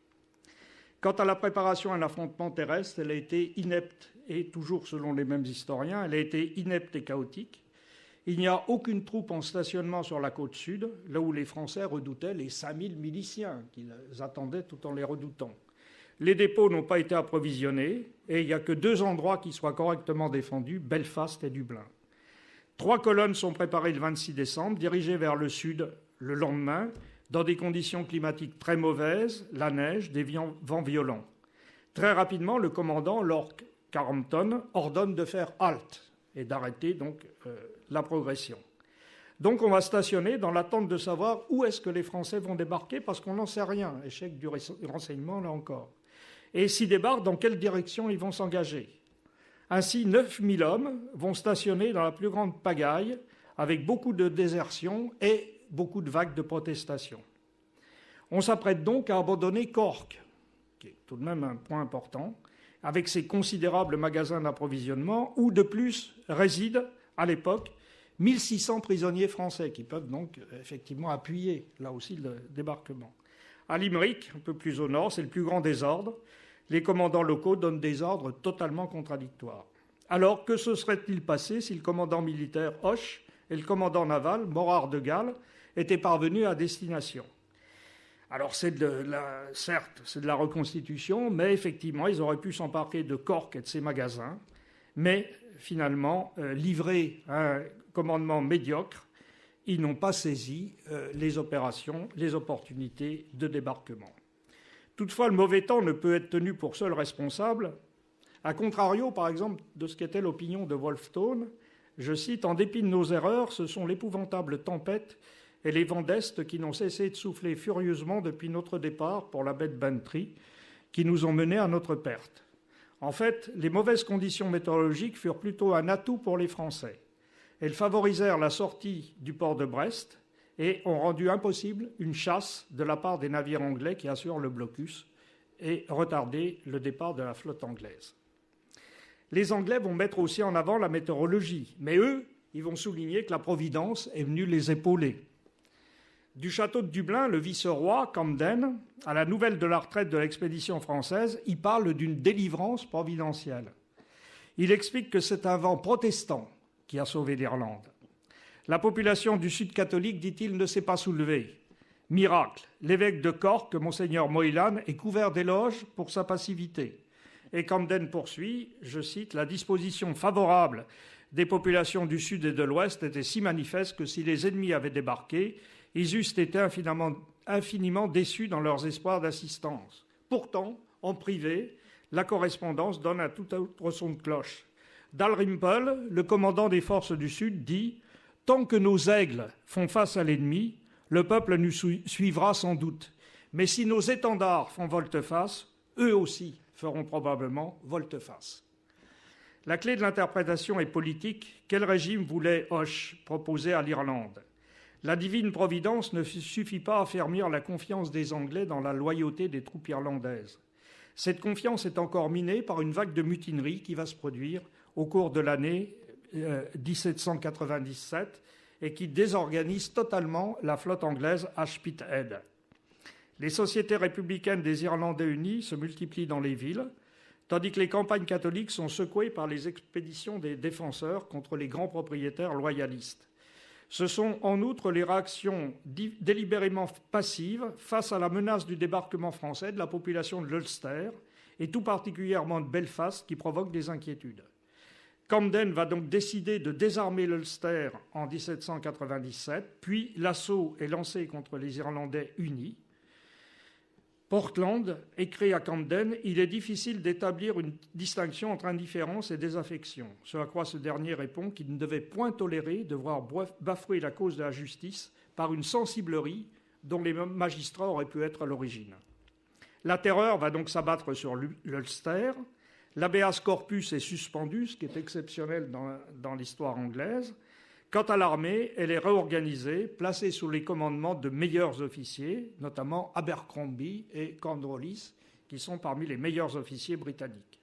Speaker 4: Quant à la préparation à un affrontement terrestre, elle a été inepte, et toujours selon les mêmes historiens, elle a été inepte et chaotique. Il n'y a aucune troupe en stationnement sur la côte sud, là où les Français redoutaient les 5000 miliciens qu'ils attendaient tout en les redoutant. Les dépôts n'ont pas été approvisionnés et il n'y a que 2 endroits qui soient correctement défendus, Belfast et Dublin. 3 colonnes sont préparées le 26 décembre, dirigées vers le sud le lendemain, dans des conditions climatiques très mauvaises, la neige, des vents violents. Très rapidement, le commandant, Lord Carhampton, ordonne de faire halte et d'arrêter donc la progression. Donc on va stationner dans l'attente de savoir où est-ce que les Français vont débarquer, parce qu'on n'en sait rien, échec du renseignement là encore. Et s'ils débarquent, dans quelle direction ils vont s'engager? Ainsi, 9000 hommes vont stationner dans la plus grande pagaille, avec beaucoup de désertions et beaucoup de vagues de protestations. On s'apprête donc à abandonner Cork, qui est tout de même un point important, avec ses considérables magasins d'approvisionnement, où de plus résident, à l'époque, 1600 prisonniers français, qui peuvent donc effectivement appuyer, là aussi, le débarquement. À Limerick, un peu plus au nord, c'est le plus grand désordre. Les commandants locaux donnent des ordres totalement contradictoires. Alors, que se serait-il passé si le commandant militaire Hoche et le commandant naval, Morard de Galles, étaient parvenus à destination? Alors, certes, c'est de la reconstitution, mais effectivement, ils auraient pu s'emparer de Cork et de ses magasins, mais finalement, livrés à un commandement médiocre, ils n'ont pas saisi les opérations, les opportunités de débarquement. Toutefois, le mauvais temps ne peut être tenu pour seul responsable, à contrario, par exemple, de ce qu'était l'opinion de Wolfe Tone. Je cite, « En dépit de nos erreurs, ce sont l'épouvantables tempêtes et les vents d'Est qui n'ont cessé de souffler furieusement depuis notre départ pour la baie de Bantry, qui nous ont menés à notre perte. En fait, les mauvaises conditions météorologiques furent plutôt un atout pour les Français. Elles favorisèrent la sortie du port de Brest et ont rendu impossible une chasse de la part des navires anglais qui assurent le blocus et retardé le départ de la flotte anglaise. Les Anglais vont mettre aussi en avant la météorologie, mais eux, ils vont souligner que la Providence est venue les épauler. Du château de Dublin, le vice-roi, Camden, à la nouvelle de la retraite de l'expédition française, il parle d'une délivrance providentielle. Il explique que c'est un vent protestant qui a sauvé l'Irlande. La population du Sud catholique, dit-il, ne s'est pas soulevée. Miracle, l'évêque de Cork, Monseigneur Moylan, est couvert d'éloges pour sa passivité. Et Camden poursuit, je cite, « La disposition favorable des populations du Sud et de l'Ouest était si manifeste que si les ennemis avaient débarqué, ils eussent été infiniment déçus dans leurs espoirs d'assistance. Pourtant, en privé, la correspondance donne un tout autre son de cloche. Dalrymple, le commandant des forces du Sud, dit « Tant que nos aigles font face à l'ennemi, le peuple nous suivra sans doute. Mais si nos étendards font volte-face, eux aussi feront probablement volte-face. » La clé de l'interprétation est politique. Quel régime voulait Hoche proposer à l'Irlande? La divine providence ne suffit pas à affermir la confiance des Anglais dans la loyauté des troupes irlandaises. Cette confiance est encore minée par une vague de mutinerie qui va se produire au cours de l'année 1797 et qui désorganise totalement la flotte anglaise à Spithead. Les sociétés républicaines des Irlandais unis se multiplient dans les villes, tandis que les campagnes catholiques sont secouées par les expéditions des défenseurs contre les grands propriétaires loyalistes. Ce sont en outre les réactions délibérément passives face à la menace du débarquement français de la population de l'Ulster, et tout particulièrement de Belfast, qui provoquent des inquiétudes. Camden va donc décider de désarmer l'Ulster en 1797, puis l'assaut est lancé contre les Irlandais unis. Portland écrit à Camden « Il est difficile d'établir une distinction entre indifférence et désaffection », ce à quoi ce dernier répond qu'il ne devait point tolérer de voir bafouer la cause de la justice par une sensiblerie dont les magistrats auraient pu être à l'origine. La terreur va donc s'abattre sur l'Ulster. L'habeas corpus est suspendu, ce qui est exceptionnel dans l'histoire anglaise. Quant à l'armée, elle est réorganisée, placée sous les commandements de meilleurs officiers, notamment Abercrombie et Cornwallis, qui sont parmi les meilleurs officiers britanniques.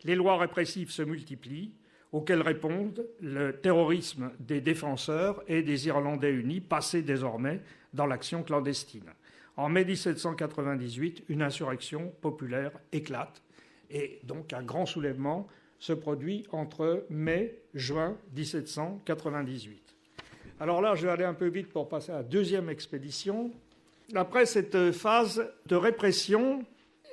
Speaker 4: Les lois répressives se multiplient, auxquelles répondent le terrorisme des défenseurs et des Irlandais unis, passés désormais dans l'action clandestine. En mai 1798, une insurrection populaire éclate, et donc un grand soulèvement se produit entre mai et juin 1798. Alors là, je vais aller un peu vite pour passer à la deuxième expédition. Après cette phase de répression,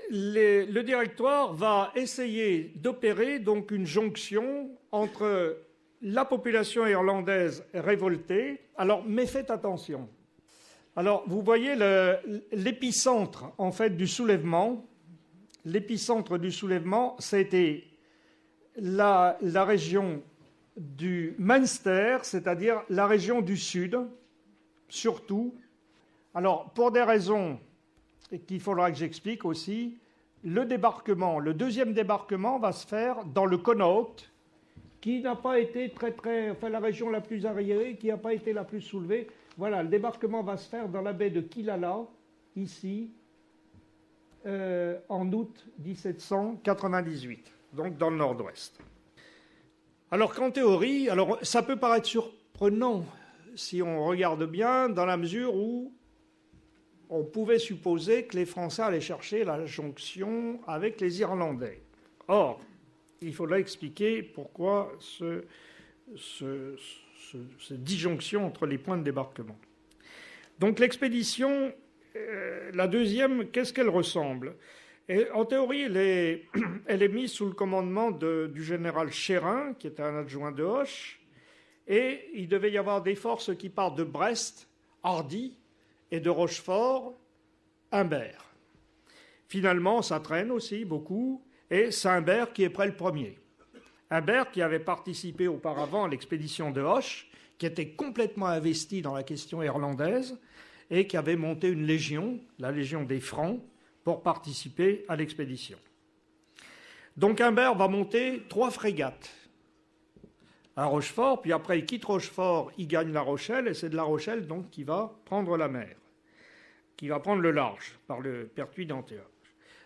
Speaker 4: le Directoire va essayer d'opérer donc une jonction entre la population irlandaise révoltée. Alors, mais faites attention. Alors, vous voyez l'épicentre en fait du soulèvement. L'épicentre du soulèvement, c'était la région du Munster, c'est-à-dire la région du Sud, surtout. Alors, pour des raisons qu'il faudra que j'explique aussi, le deuxième débarquement va se faire dans le Connaught, qui n'a pas été la région la plus arriérée, qui n'a pas été la plus soulevée. Voilà, le débarquement va se faire dans la baie de Killala, ici, en août 1798, donc dans le nord-ouest. Alors qu'en théorie, ça peut paraître surprenant si on regarde bien, dans la mesure où on pouvait supposer que les Français allaient chercher la jonction avec les Irlandais. Or, il faudra expliquer pourquoi cette disjonction entre les points de débarquement. Donc l'expédition, la deuxième, qu'est-ce qu'elle ressemble ? Et en théorie, elle est mise sous le commandement du général Chérin, qui était un adjoint de Hoche, et il devait y avoir des forces qui partent de Brest, Hardy, et de Rochefort, Humbert. Finalement, ça traîne aussi beaucoup, et c'est Humbert qui est prêt le premier. Humbert, qui avait participé auparavant à l'expédition de Hoche, qui était complètement investi dans la question irlandaise, et qui avait monté une légion, la Légion des Francs, pour participer à l'expédition. Donc Humbert va monter 3 frégates à Rochefort, puis après il quitte Rochefort, il gagne La Rochelle, et c'est de La Rochelle donc qui va prendre la mer, qui va prendre le large par le pertuis d'Antioche.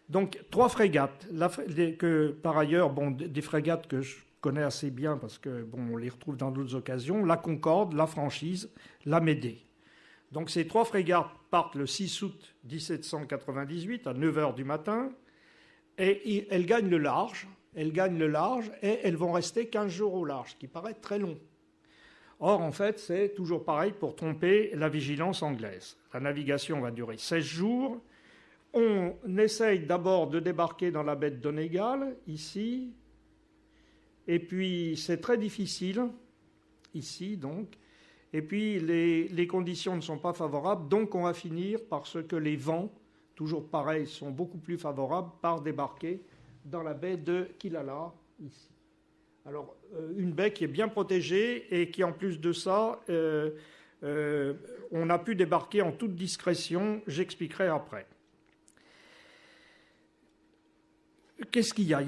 Speaker 4: Donc 3 frégates, par ailleurs, des frégates que je connais assez bien parce que on les retrouve dans d'autres occasions, la Concorde, la Franchise, la Médée. Donc ces 3 frégates partent le 6 août 1798 à 9h du matin et elles gagnent le large. Elles gagnent le large et elles vont rester 15 jours au large, ce qui paraît très long. Or, en fait, c'est toujours pareil pour tromper la vigilance anglaise. La navigation va durer 16 jours. On essaye d'abord de débarquer dans la baie de Donegal, ici. Et puis, c'est très difficile, ici, donc. Et puis, les conditions ne sont pas favorables. Donc, on va finir parce que les vents, toujours pareil, sont beaucoup plus favorables, par débarquer dans la baie de Killala, ici. Alors, une baie qui est bien protégée et qui, en plus de ça, on a pu débarquer en toute discrétion. J'expliquerai après. Qu'est-ce qu'il y a ?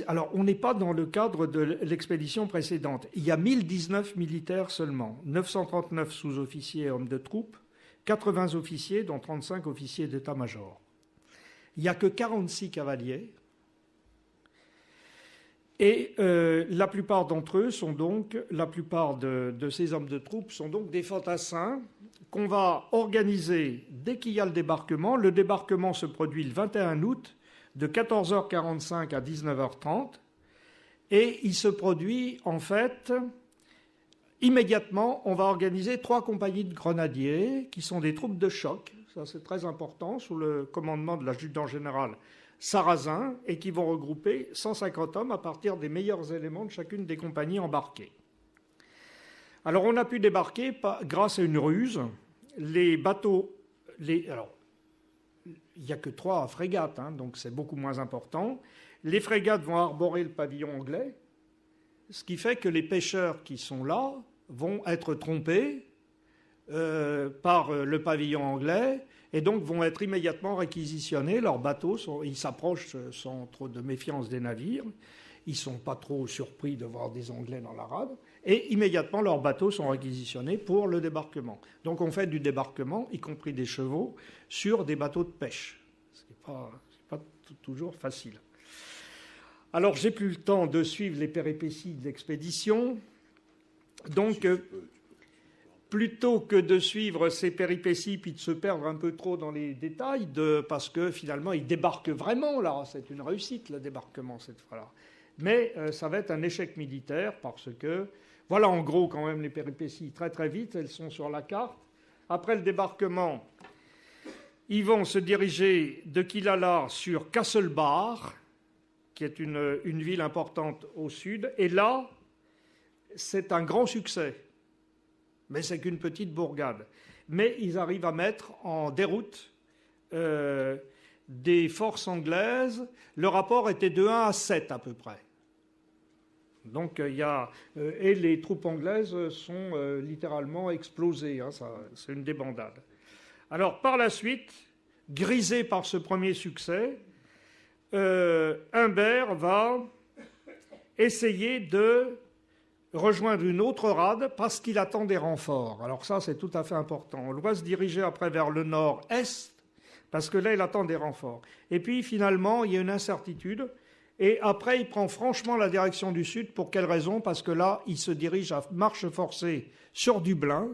Speaker 4: Alors, on n'est pas dans le cadre de l'expédition précédente. Il y a 1019 militaires seulement, 939 sous-officiers et hommes de troupes, 80 officiers, dont 35 officiers d'état-major. Il n'y a que 46 cavaliers. Et la plupart d'entre eux sont donc, la plupart de ces hommes de troupes sont donc des fantassins qu'on va organiser dès qu'il y a le débarquement. Le débarquement se produit le 21 août de 14h45 à 19h30 et il se produit en fait immédiatement. On va organiser 3 compagnies de grenadiers qui sont des troupes de choc, ça c'est très important, sous le commandement de l'adjudant général Sarrazin, et qui vont regrouper 150 hommes à partir des meilleurs éléments de chacune des compagnies embarquées. Alors on a pu débarquer grâce à une ruse. Les bateaux... Alors, il n'y a que 3 frégates, donc c'est beaucoup moins important. Les frégates vont arborer le pavillon anglais, ce qui fait que les pêcheurs qui sont là vont être trompés par le pavillon anglais et donc vont être immédiatement réquisitionnés. Leurs bateaux, ils s'approchent sans trop de méfiance des navires. Ils ne sont pas trop surpris de voir des Anglais dans la rade. Et immédiatement, leurs bateaux sont réquisitionnés pour le débarquement. Donc on fait du débarquement, y compris des chevaux, sur des bateaux de pêche. Ce qui n'est pas toujours facile. Alors, j'ai plus le temps de suivre les péripéties de l'expédition. Donc, plutôt que de suivre ces péripéties puis de se perdre un peu trop dans les détails, parce que finalement, ils débarquent vraiment, là. C'est une réussite, le débarquement, cette fois-là. Mais ça va être un échec militaire parce que, voilà en gros quand même les péripéties très très vite, elles sont sur la carte. Après le débarquement, ils vont se diriger de Killala sur Castlebar, qui est une ville importante au sud. Et là, c'est un grand succès. Mais c'est qu'une petite bourgade. Mais ils arrivent à mettre en déroute des forces anglaises. Le rapport était de 1 à 7 à peu près. Donc et les troupes anglaises sont littéralement explosées. C'est une débandade. Alors par la suite, grisés par ce premier succès, Humbert va essayer de rejoindre une autre rade parce qu'il attend des renforts. Alors ça, c'est tout à fait important. On doit se diriger après vers le nord-est parce que là, il attend des renforts. Et puis, finalement, il y a une incertitude. Et après, il prend franchement la direction du sud. Pour quelle raison? Parce que là, il se dirige à marche forcée sur Dublin.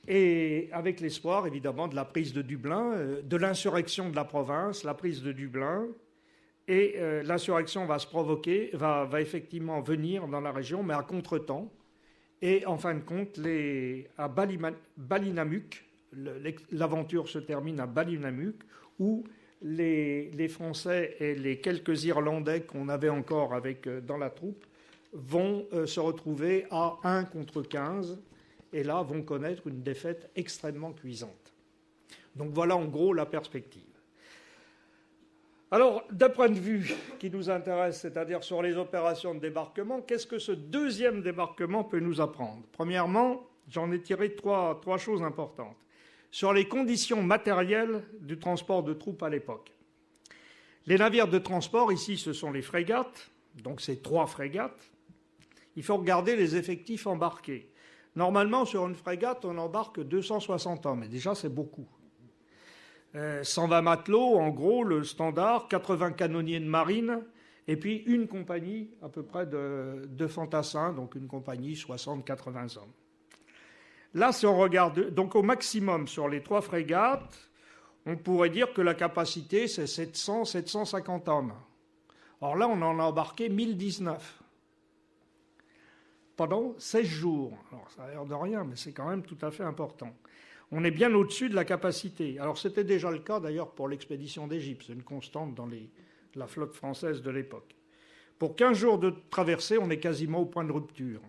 Speaker 4: Et avec l'espoir, évidemment, de la prise de Dublin, de l'insurrection de la province, la prise de Dublin. Et l'insurrection va se provoquer, va effectivement venir dans la région, mais à contre-temps. Et en fin de compte, à Ballinamuk, l'aventure se termine à Ballinamuk, où les Français et les quelques Irlandais qu'on avait encore dans la troupe vont se retrouver à 1 contre 15, et là vont connaître une défaite extrêmement cuisante. Donc voilà en gros la perspective. Alors, d'un point de vue qui nous intéresse, c'est-à-dire sur les opérations de débarquement, qu'est-ce que ce deuxième débarquement peut nous apprendre? Premièrement, j'en ai tiré trois choses importantes. Sur les conditions matérielles du transport de troupes à l'époque. Les navires de transport, ici, ce sont les frégates, donc c'est 3 frégates. Il faut regarder les effectifs embarqués. Normalement, sur une frégate, on embarque 260 hommes, et déjà, c'est beaucoup. 120 matelots, en gros, le standard, 80 canonniers de marine, et puis une compagnie à peu près de fantassins, donc une compagnie 60-80 hommes. Là, si on regarde, donc au maximum sur les 3 frégates, on pourrait dire que la capacité, c'est 700-750 hommes. Or là, on en a embarqué 1019 pendant 16 jours. Alors, ça a l'air de rien, mais c'est quand même tout à fait important. On est bien au-dessus de la capacité. Alors, c'était déjà le cas, d'ailleurs, pour l'expédition d'Égypte. C'est une constante dans la flotte française de l'époque. Pour 15 jours de traversée, on est quasiment au point de rupture.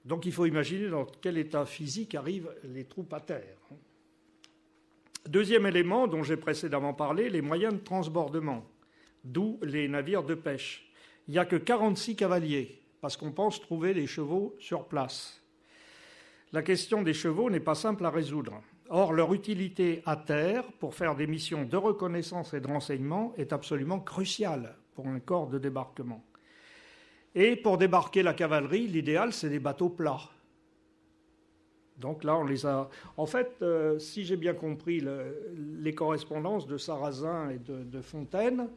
Speaker 4: Donc, il faut imaginer dans quel état physique arrivent les troupes à terre. Deuxième élément dont j'ai précédemment parlé, les moyens de transbordement, d'où les navires de pêche. Il n'y a que 46 cavaliers, parce qu'on pense trouver les chevaux sur place. La question des chevaux n'est pas simple à résoudre. Or, leur utilité à terre pour faire des missions de reconnaissance et de renseignement est absolument cruciale pour un corps de débarquement. Et pour débarquer la cavalerie, l'idéal, c'est des bateaux plats. Donc là, on les a... En fait, si j'ai bien compris les correspondances de Sarrazin et de Fontaine,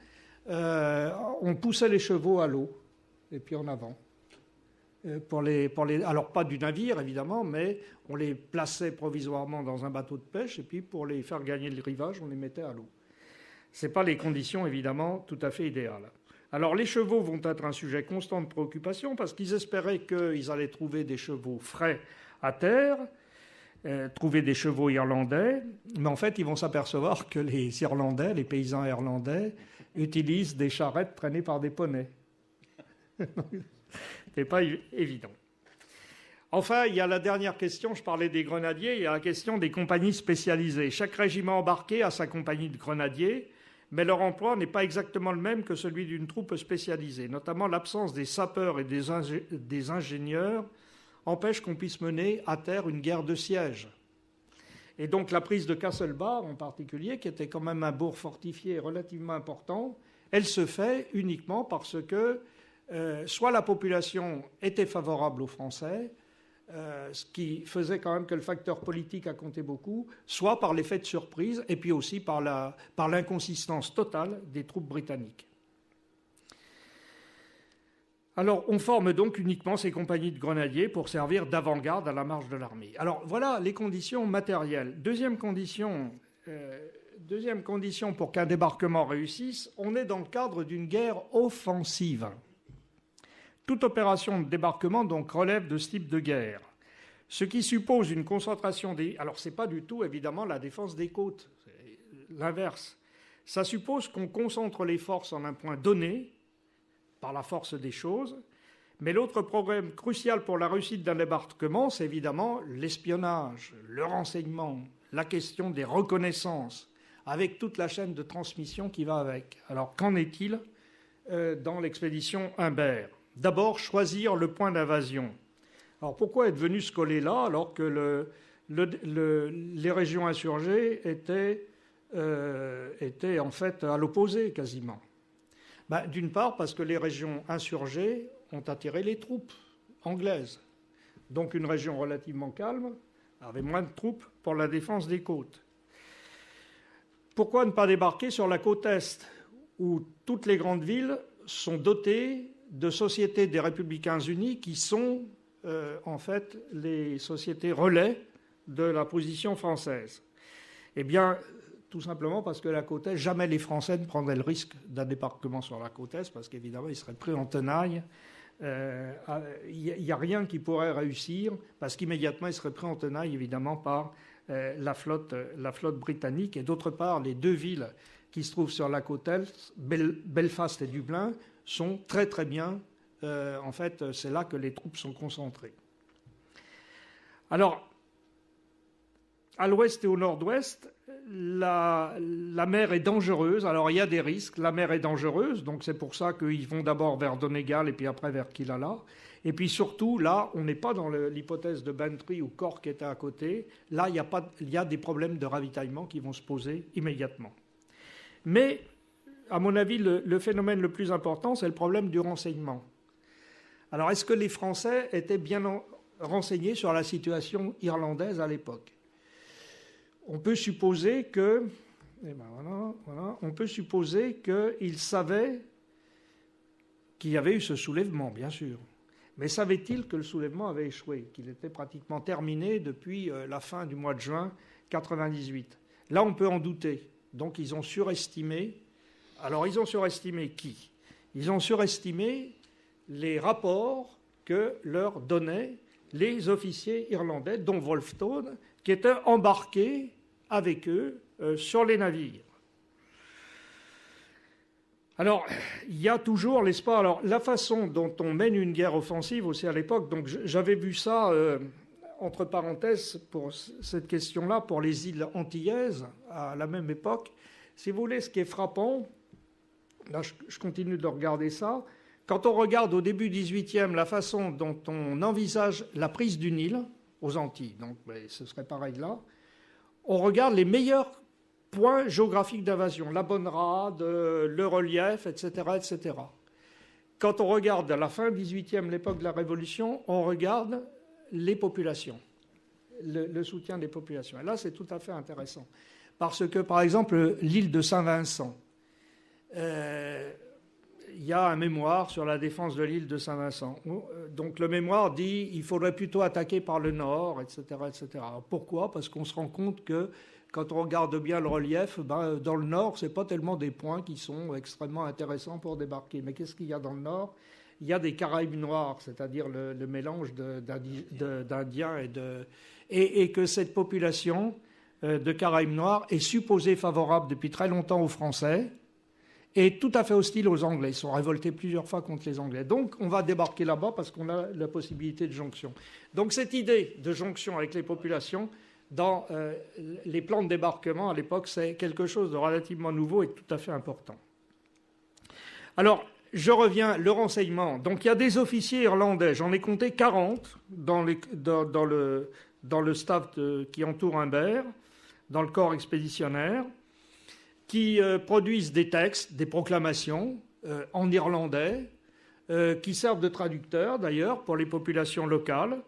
Speaker 4: on poussait les chevaux à l'eau et puis en avant. Alors pas du navire évidemment, mais on les plaçait provisoirement dans un bateau de pêche et puis pour les faire gagner le rivage, on les mettait à l'eau. Ce n'est pas les conditions évidemment tout à fait idéales. Alors les chevaux vont être un sujet constant de préoccupation parce qu'ils espéraient qu'ils allaient trouver des chevaux frais à terre, trouver des chevaux irlandais, mais en fait ils vont s'apercevoir que les Irlandais, les paysans irlandais, utilisent des charrettes traînées par des poneys. Ce n'est pas évident. Enfin, il y a la dernière question, je parlais des grenadiers, il y a la question des compagnies spécialisées. Chaque régiment embarqué a sa compagnie de grenadiers, mais leur emploi n'est pas exactement le même que celui d'une troupe spécialisée. Notamment l'absence des sapeurs et des ingénieurs empêche qu'on puisse mener à terre une guerre de siège. Et donc la prise de Castlebar en particulier, qui était quand même un bourg fortifié relativement important, elle se fait uniquement parce que soit la population était favorable aux Français, ce qui faisait quand même que le facteur politique a compté beaucoup, soit par l'effet de surprise et puis aussi par l'inconsistance totale des troupes britanniques. Alors, on forme donc uniquement ces compagnies de grenadiers pour servir d'avant-garde à la marche de l'armée. Alors, voilà les conditions matérielles. Deuxième condition pour qu'un débarquement réussisse, on est dans le cadre d'une guerre offensive. Toute opération de débarquement donc relève de ce type de guerre, ce qui suppose une concentration des... Alors, ce n'est pas du tout, évidemment, la défense des côtes, c'est l'inverse. Ça suppose qu'on concentre les forces en un point donné, par la force des choses, mais l'autre problème crucial pour la réussite d'un débarquement, c'est évidemment l'espionnage, le renseignement, la question des reconnaissances, avec toute la chaîne de transmission qui va avec. Alors, qu'en est-il dans l'expédition Humbert ? D'abord, choisir le point d'invasion. Alors, pourquoi être venu se coller là, alors que les régions insurgées étaient était en fait à l'opposé quasiment. D'une part parce que les régions insurgées ont attiré les troupes anglaises. Donc une région relativement calme avait moins de troupes pour la défense des côtes. Pourquoi ne pas débarquer sur la côte Est, où toutes les grandes villes sont dotées de sociétés des Républicains unis qui sont en fait les sociétés relais de la position française? Eh bien, tout simplement parce que la côte Est, jamais les Français ne prendraient le risque d'un débarquement sur la côte Est, parce qu'évidemment, ils seraient pris en tenaille. Il n'y a rien qui pourrait réussir, parce qu'immédiatement, ils seraient pris en tenaille, évidemment, par la flotte britannique. Et d'autre part, les deux villes qui se trouvent sur la côte Est, Belfast et Dublin, sont très très bien. En fait, c'est là que les troupes sont concentrées. Alors, à l'ouest et au nord-ouest, la mer est dangereuse. Alors, il y a des risques. La mer est dangereuse, donc c'est pour ça qu'ils vont d'abord vers Donegal et puis après vers Killala. Et puis surtout, là, on n'est pas dans l'hypothèse de Bantry ou Cork qui était à côté. Là, il y a des problèmes de ravitaillement qui vont se poser immédiatement. Mais, à mon avis, le phénomène le plus important, c'est le problème du renseignement. Alors, est-ce que les Français étaient bien renseignés sur la situation irlandaise à l'époque ? On peut supposer que, on peut supposer qu'ils savaient qu'il y avait eu ce soulèvement, bien sûr. Mais savait-il que le soulèvement avait échoué, qu'il était pratiquement terminé depuis la fin du mois de juin 1998 ? Là, on peut en douter. Donc, ils ont surestimé. Alors, ils ont surestimé qui ? Ils ont surestimé les rapports que leur donnaient les officiers irlandais, dont Wolfe Tone, qui étaient embarqués avec eux sur les navires. Alors, il y a toujours l'espoir. Alors, la façon dont on mène une guerre offensive aussi à l'époque, donc j'avais vu ça, entre parenthèses, pour cette question-là, pour les îles antillaises, à la même époque. Si vous voulez, ce qui est frappant, là je continue de regarder ça, quand on regarde au début du XVIIIe la façon dont on envisage la prise d'une île aux Antilles, donc ce serait pareil là, on regarde les meilleurs points géographiques d'invasion, la bonne rade, le relief, etc., etc. Quand on regarde à la fin du XVIIIe, l'époque de la Révolution, on regarde les populations, le soutien des populations. Et là, c'est tout à fait intéressant. Parce que, par exemple, l'île de Saint-Vincent, il y a un mémoire sur la défense de l'île de Saint-Vincent. Donc le mémoire dit qu'il faudrait plutôt attaquer par le nord, etc. etc. Alors, pourquoi ? Parce qu'on se rend compte que quand on regarde bien le relief, dans le nord, ce n'est pas tellement des points qui sont extrêmement intéressants pour débarquer. Mais qu'est-ce qu'il y a dans le nord ? Il y a des Caraïbes noirs, c'est-à-dire le mélange d'Indiens et que cette population de Caraïbes noirs est supposée favorable depuis très longtemps aux Français et tout à fait hostile aux Anglais. Ils sont révoltés plusieurs fois contre les Anglais. Donc on va débarquer là-bas parce qu'on a la possibilité de jonction. Donc cette idée de jonction avec les populations dans les plans de débarquement à l'époque, c'est quelque chose de relativement nouveau et tout à fait important. Alors, je reviens, le renseignement. Donc il y a des officiers irlandais, j'en ai compté 40 dans le staff qui entoure Humbert, dans le corps expéditionnaire, qui produisent des textes, des proclamations en irlandais, qui servent de traducteurs d'ailleurs pour les populations locales,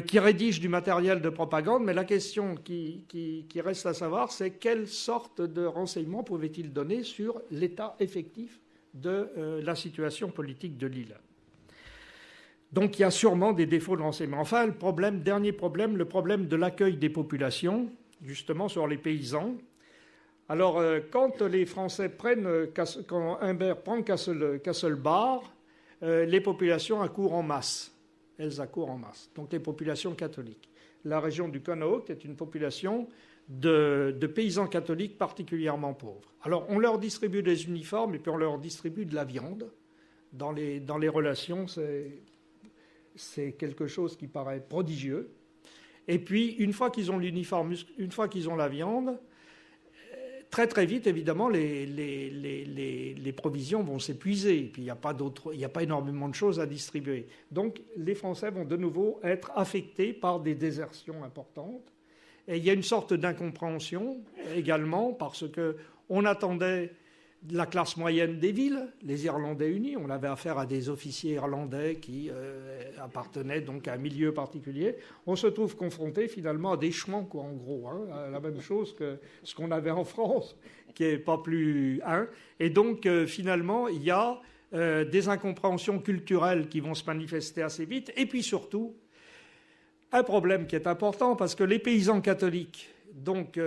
Speaker 4: qui rédigent du matériel de propagande. Mais la question qui reste à savoir, c'est quelle sorte de renseignements pouvaient-ils donner sur l'état effectif de la situation politique de l'île. Donc il y a sûrement des défauts de renseignement. Enfin, dernier problème, le problème de l'accueil des populations, justement sur les paysans. Alors, quand les Français quand Humbert prend Castlebar, les populations accourent en masse. Elles accourent en masse. Donc les populations catholiques. La région du Connaught est une population de paysans catholiques particulièrement pauvres. Alors, on leur distribue des uniformes et puis on leur distribue de la viande. Dans les relations, c'est quelque chose qui paraît prodigieux. Et puis, une fois qu'ils ont l'uniforme, une fois qu'ils ont la viande, très très vite, évidemment, les provisions vont s'épuiser. Et puis, il n'y a pas énormément de choses à distribuer. Donc, les Français vont de nouveau être affectés par des désertions importantes. Et il y a une sorte d'incompréhension également, parce qu'on attendait de la classe moyenne des villes, les Irlandais unis. On avait affaire à des officiers irlandais qui appartenaient donc à un milieu particulier. On se trouve confronté finalement à des chouans, quoi, en gros, hein, à la même chose que ce qu'on avait en France, qui n'est pas plus... Hein. Et donc, finalement, il y a des incompréhensions culturelles qui vont se manifester assez vite. Et puis surtout, un problème qui est important, parce que les paysans catholiques, donc...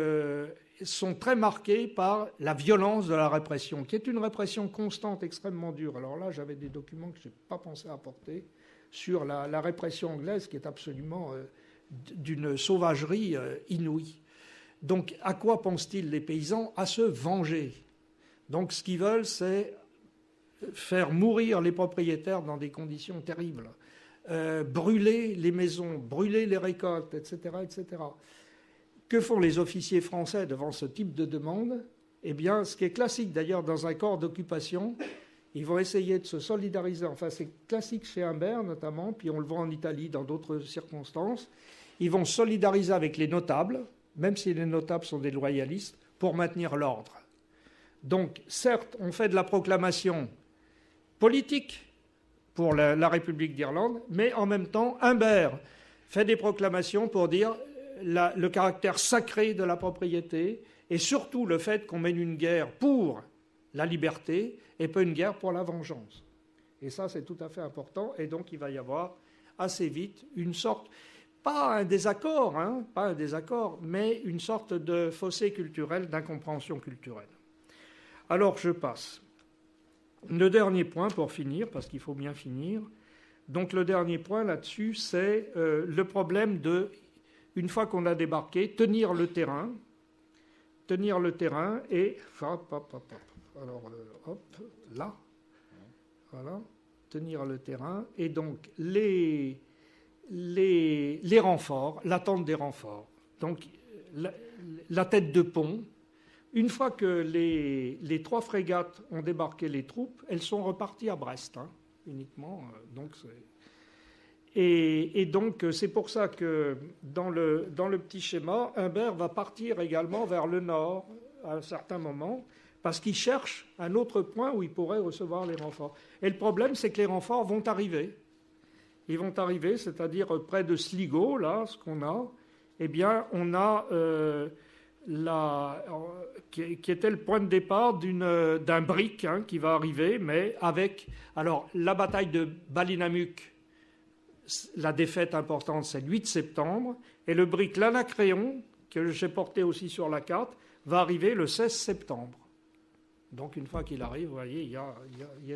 Speaker 4: sont très marqués par la violence de la répression, qui est une répression constante, extrêmement dure. Alors là, j'avais des documents que je n'ai pas pensé apporter sur la répression anglaise, qui est absolument d'une sauvagerie inouïe. Donc, à quoi pensent-ils les paysans? À se venger. Donc, ce qu'ils veulent, c'est faire mourir les propriétaires dans des conditions terribles, brûler les maisons, brûler les récoltes, etc., etc. Que font les officiers français devant ce type de demande? Eh bien, ce qui est classique d'ailleurs dans un corps d'occupation, ils vont essayer de se solidariser. Enfin, c'est classique chez Humbert notamment, puis on le voit en Italie dans d'autres circonstances. Ils vont se solidariser avec les notables, même si les notables sont des loyalistes, pour maintenir l'ordre. Donc, certes, on fait de la proclamation politique pour la République d'Irlande, mais en même temps, Humbert fait des proclamations pour dire... le caractère sacré de la propriété et surtout le fait qu'on mène une guerre pour la liberté et pas une guerre pour la vengeance. Et ça, c'est tout à fait important. Et donc, il va y avoir assez vite une sorte, pas un désaccord, mais une sorte de fossé culturel, d'incompréhension culturelle. Alors, je passe. Le dernier point pour finir, parce qu'il faut bien finir. Donc, le dernier point là-dessus, c'est le problème de... Une fois qu'on a débarqué, tenir le terrain et... Alors, là, voilà, tenir le terrain, et donc les renforts, l'attente des renforts. Donc, la tête de pont, une fois que les 3 frégates ont débarqué les troupes, elles sont reparties à Brest, hein, uniquement, donc c'est... Et donc, c'est pour ça que dans le petit schéma, Humbert va partir également vers le nord à un certain moment, parce qu'il cherche un autre point où il pourrait recevoir les renforts. Et le problème, c'est que les renforts vont arriver. Ils vont arriver, c'est-à-dire près de Sligo, là, ce qu'on a. Eh bien, on a qui était le point de départ d'un brick qui va arriver, mais avec... Alors, la bataille de Ballinamuk, la défaite importante, c'est le 8 septembre, et le brick l'Anacréon, que j'ai porté aussi sur la carte, va arriver le 16 septembre. Donc une fois qu'il arrive, vous voyez, il y a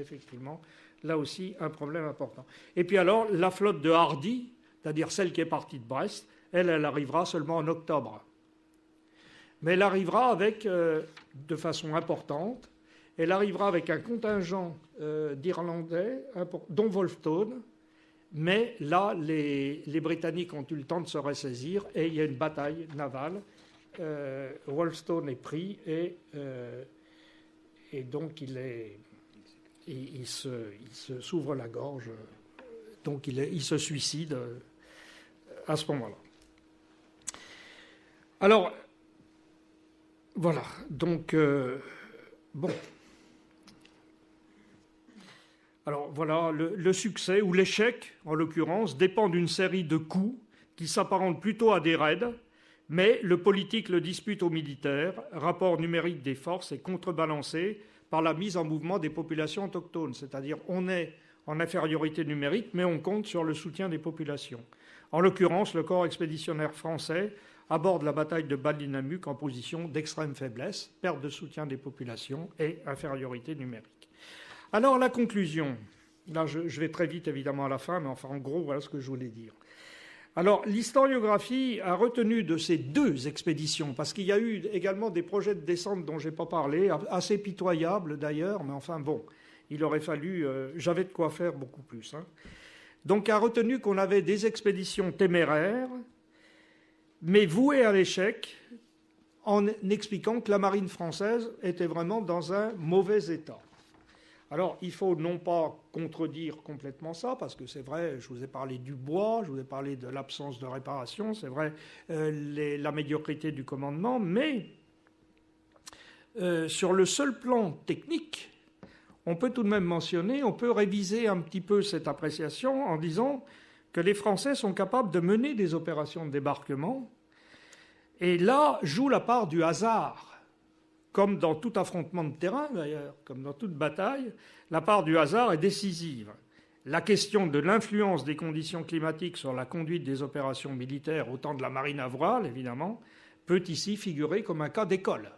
Speaker 4: effectivement là aussi un problème important. Et puis alors, la flotte de Hardy, c'est-à-dire celle qui est partie de Brest, elle arrivera seulement en octobre. Mais elle arrivera avec, de façon importante, elle arrivera avec un contingent d'Irlandais, dont Wolfstone. Mais là, les Britanniques ont eu le temps de se ressaisir et il y a une bataille navale. Wolfstone est pris et donc il s'ouvre la gorge. Donc il se suicide à ce moment-là. Alors, voilà. Donc, bon. Alors voilà, le succès ou l'échec, en l'occurrence, dépend d'une série de coups qui s'apparentent plutôt à des raids, mais le politique le dispute aux militaires. Rapport numérique des forces est contrebalancé par la mise en mouvement des populations autochtones, c'est-à-dire on est en infériorité numérique, mais on compte sur le soutien des populations. En l'occurrence, le corps expéditionnaire français aborde la bataille de Ballinamuk en position d'extrême faiblesse, perte de soutien des populations et infériorité numérique. Alors, la conclusion. Là, je vais très vite, évidemment, à la fin, mais enfin, en gros, voilà ce que je voulais dire. Alors, l'historiographie a retenu de ces 2 expéditions, parce qu'il y a eu également des projets de descente dont je n'ai pas parlé, assez pitoyables d'ailleurs, mais enfin, bon, il aurait fallu... j'avais de quoi faire beaucoup plus. Hein. Donc, a retenu qu'on avait des expéditions téméraires, mais vouées à l'échec, en expliquant que la marine française était vraiment dans un mauvais état. Alors, il faut non pas contredire complètement ça, parce que c'est vrai, je vous ai parlé du bois, je vous ai parlé de l'absence de réparation, c'est vrai, la médiocrité du commandement, mais sur le seul plan technique, on peut tout de même mentionner, on peut réviser un petit peu cette appréciation en disant que les Français sont capables de mener des opérations de débarquement, et là joue la part du hasard. Comme dans tout affrontement de terrain, d'ailleurs, comme dans toute bataille, la part du hasard est décisive. La question de l'influence des conditions climatiques sur la conduite des opérations militaires, au temps de la marine à voile, évidemment, peut ici figurer comme un cas d'école.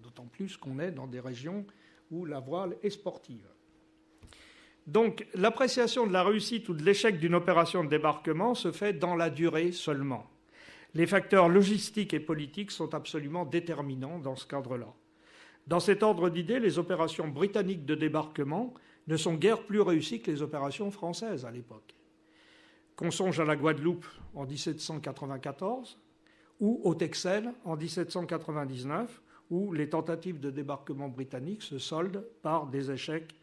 Speaker 4: D'autant plus qu'on est dans des régions où la voile est sportive. Donc, l'appréciation de la réussite ou de l'échec d'une opération de débarquement se fait dans la durée seulement. Les facteurs logistiques et politiques sont absolument déterminants dans ce cadre-là. Dans cet ordre d'idées, les opérations britanniques de débarquement ne sont guère plus réussies que les opérations françaises à l'époque. Qu'on songe à la Guadeloupe en 1794 ou au Texel en 1799, où les tentatives de débarquement britanniques se soldent par des échecs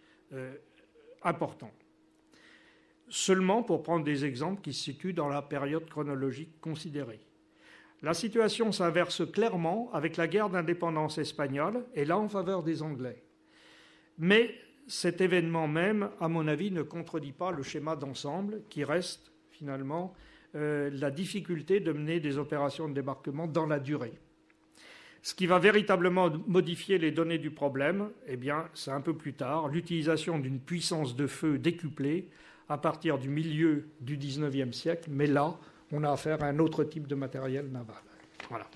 Speaker 4: importants. Seulement pour prendre des exemples qui se situent dans la période chronologique considérée. La situation s'inverse clairement avec la guerre d'indépendance espagnole, et là en faveur des Anglais. Mais cet événement même, à mon avis, ne contredit pas le schéma d'ensemble qui reste finalement la difficulté de mener des opérations de débarquement dans la durée. Ce qui va véritablement modifier les données du problème, eh bien, c'est un peu plus tard, l'utilisation d'une puissance de feu décuplée à partir du milieu du XIXe siècle, mais là, on a affaire à un autre type de matériel naval. Voilà.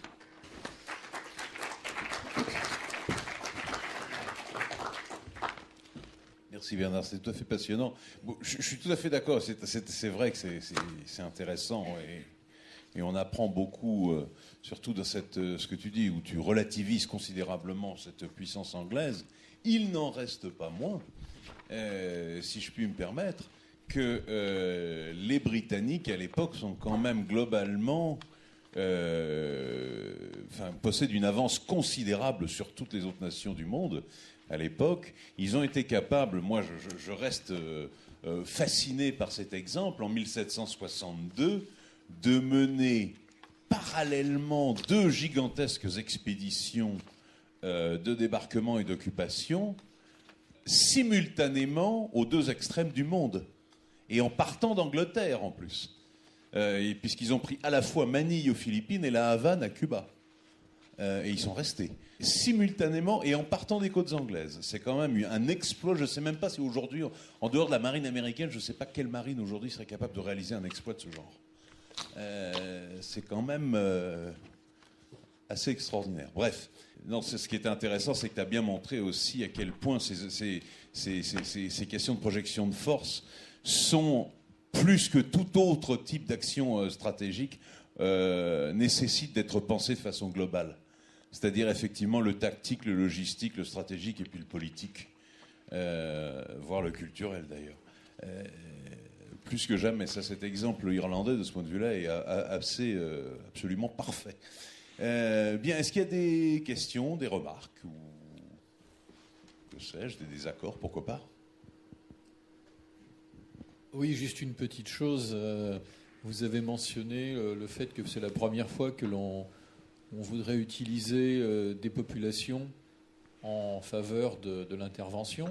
Speaker 3: Merci Bernard, c'est tout à fait passionnant. Bon, je suis tout à fait d'accord, c'est vrai que c'est intéressant et on apprend beaucoup, surtout dans ce que tu dis, où tu relativises considérablement cette puissance anglaise. Il n'en reste pas moins, si je puis me permettre, que les Britanniques, à l'époque, sont quand même globalement... possèdent une avance considérable sur toutes les autres nations du monde. À l'époque, ils ont été capables... Moi, je reste fasciné par cet exemple. En 1762, de mener parallèlement 2 gigantesques expéditions de débarquement et d'occupation simultanément aux 2 extrêmes du monde. Et en partant d'Angleterre, en plus. Puisqu'ils ont pris à la fois Manille aux Philippines et la Havane à Cuba. Et ils sont restés. Simultanément et en partant des côtes anglaises. C'est quand même un exploit. Je ne sais même pas si aujourd'hui, en dehors de la marine américaine, je ne sais pas quelle marine aujourd'hui serait capable de réaliser un exploit de ce genre. C'est quand même assez extraordinaire. Bref, non, ce qui était intéressant, c'est que tu as bien montré aussi à quel point ces questions de projection de force sont, plus que tout autre type d'action stratégique, nécessitent d'être pensées de façon globale. C'est-à-dire effectivement le tactique, le logistique, le stratégique et puis le politique, voire le culturel d'ailleurs. Plus que jamais, ça, cet exemple irlandais de ce point de vue-là est absolument parfait. Bien, est-ce qu'il y a des questions, des remarques ou que sais-je, des désaccords, pourquoi pas?
Speaker 5: Oui, juste une petite chose. Vous avez mentionné le fait que c'est la première fois que l'on voudrait utiliser des populations en faveur de l'intervention.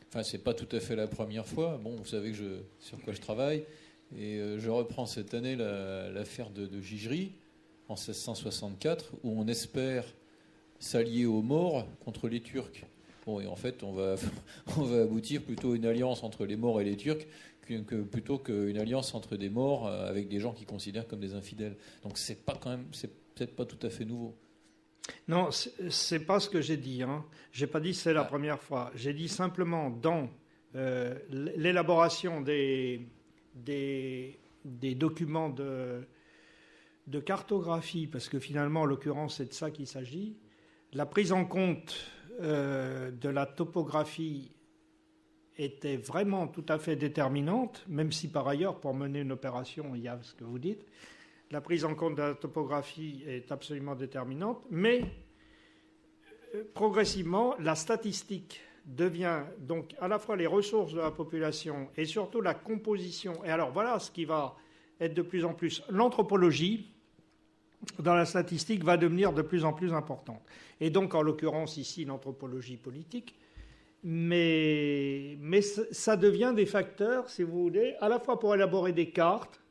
Speaker 5: Enfin, c'est pas tout à fait la première fois. Bon, vous savez sur quoi je travaille. Et je reprends cette année l'affaire de Gigery, en 1664, où on espère s'allier aux Maures contre les Turcs. Bon, et en fait, on va aboutir plutôt à une alliance entre les Maures et les Turcs plutôt qu'une alliance entre des Maures avec des gens qui considèrent comme des infidèles. Donc c'est peut-être pas tout à fait nouveau.
Speaker 4: Non, c'est pas ce que j'ai dit. Hein. J'ai pas dit c'est la première fois. J'ai dit simplement dans l'élaboration des documents de cartographie, parce que finalement, en l'occurrence, c'est de ça qu'il s'agit, la prise en compte de la topographie était vraiment tout à fait déterminante, même si par ailleurs, pour mener une opération, il y a ce que vous dites, la prise en compte de la topographie est absolument déterminante, mais progressivement, la statistique devient donc à la fois les ressources de la population et surtout la composition. Et alors voilà ce qui va être de plus en plus. L'anthropologie, dans la statistique, va devenir de plus en plus importante. Et donc, en l'occurrence, ici, l'anthropologie politique. Mais ça devient des facteurs, si vous voulez, à la fois pour élaborer des cartes.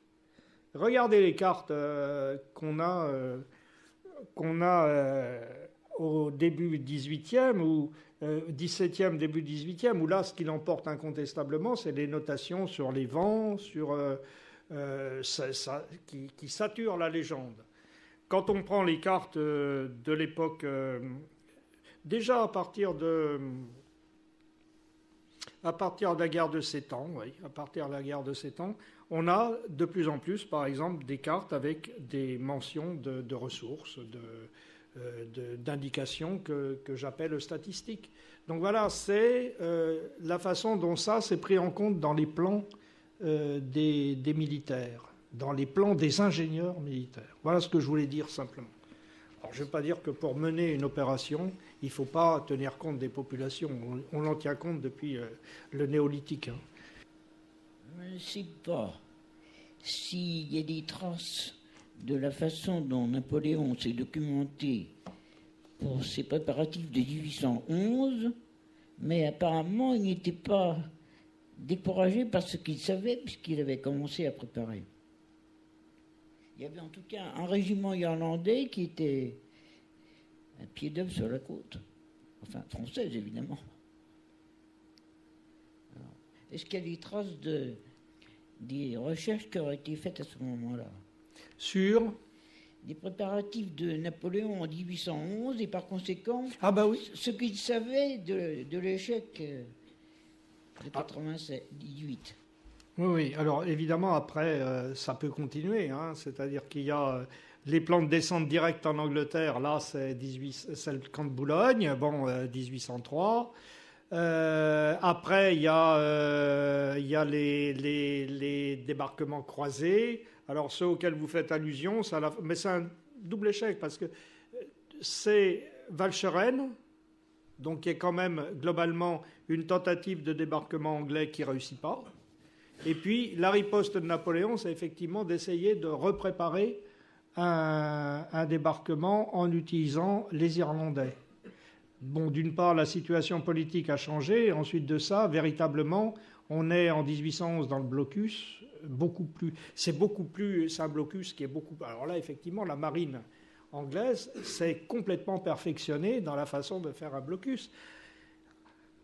Speaker 4: Regardez les cartes qu'on a au début 18e ou 17e, début 18e, où là, ce qui l'emporte incontestablement, c'est les notations sur les vents, qui saturent la légende. Quand on prend les cartes de l'époque, déjà à partir de la guerre de 7 ans, oui, à partir de la guerre de 7 ans, on a de plus en plus, par exemple, des cartes avec des mentions de ressources, d'indications que j'appelle statistiques. Donc voilà, c'est la façon dont ça s'est pris en compte dans les plans des militaires, dans les plans des ingénieurs militaires. Voilà ce que je voulais dire simplement. Alors, je ne veux pas dire que pour mener une opération, il ne faut pas tenir compte des populations. On en tient compte depuis le néolithique. Hein.
Speaker 6: Je ne sais pas s'il y a des traces de la façon dont Napoléon s'est documenté pour ses préparatifs de 1811, mais apparemment il n'était pas découragé par ce qu'il savait puisqu'il avait commencé à préparer. Il y avait en tout cas un régiment irlandais qui était à pied d'œuvre sur la côte. Enfin, française, évidemment. Alors, est-ce qu'il y a des traces des recherches qui auraient été faites à ce moment-là?
Speaker 4: Sur
Speaker 6: des préparatifs de Napoléon en 1811 et par conséquent,
Speaker 4: oui.
Speaker 6: Ce qu'il savait de l'échec de 98.
Speaker 4: Oui. Alors évidemment, après, ça peut continuer. Hein. C'est-à-dire qu'il y a les plans de descente directe en Angleterre. Là, c'est le camp de Boulogne, 1803. Après, il y a les débarquements croisés. Alors, ceux auxquels vous faites allusion, mais c'est un double échec parce que c'est Walcheren, donc qui est quand même globalement une tentative de débarquement anglais qui ne réussit pas. Et puis, la riposte de Napoléon, c'est effectivement d'essayer de repréparer un débarquement en utilisant les Irlandais. Bon, d'une part, la situation politique a changé. Et ensuite de ça, véritablement, on est en 1811 dans le blocus. C'est un blocus qui est beaucoup... Alors là, effectivement, la marine anglaise s'est complètement perfectionnée dans la façon de faire un blocus.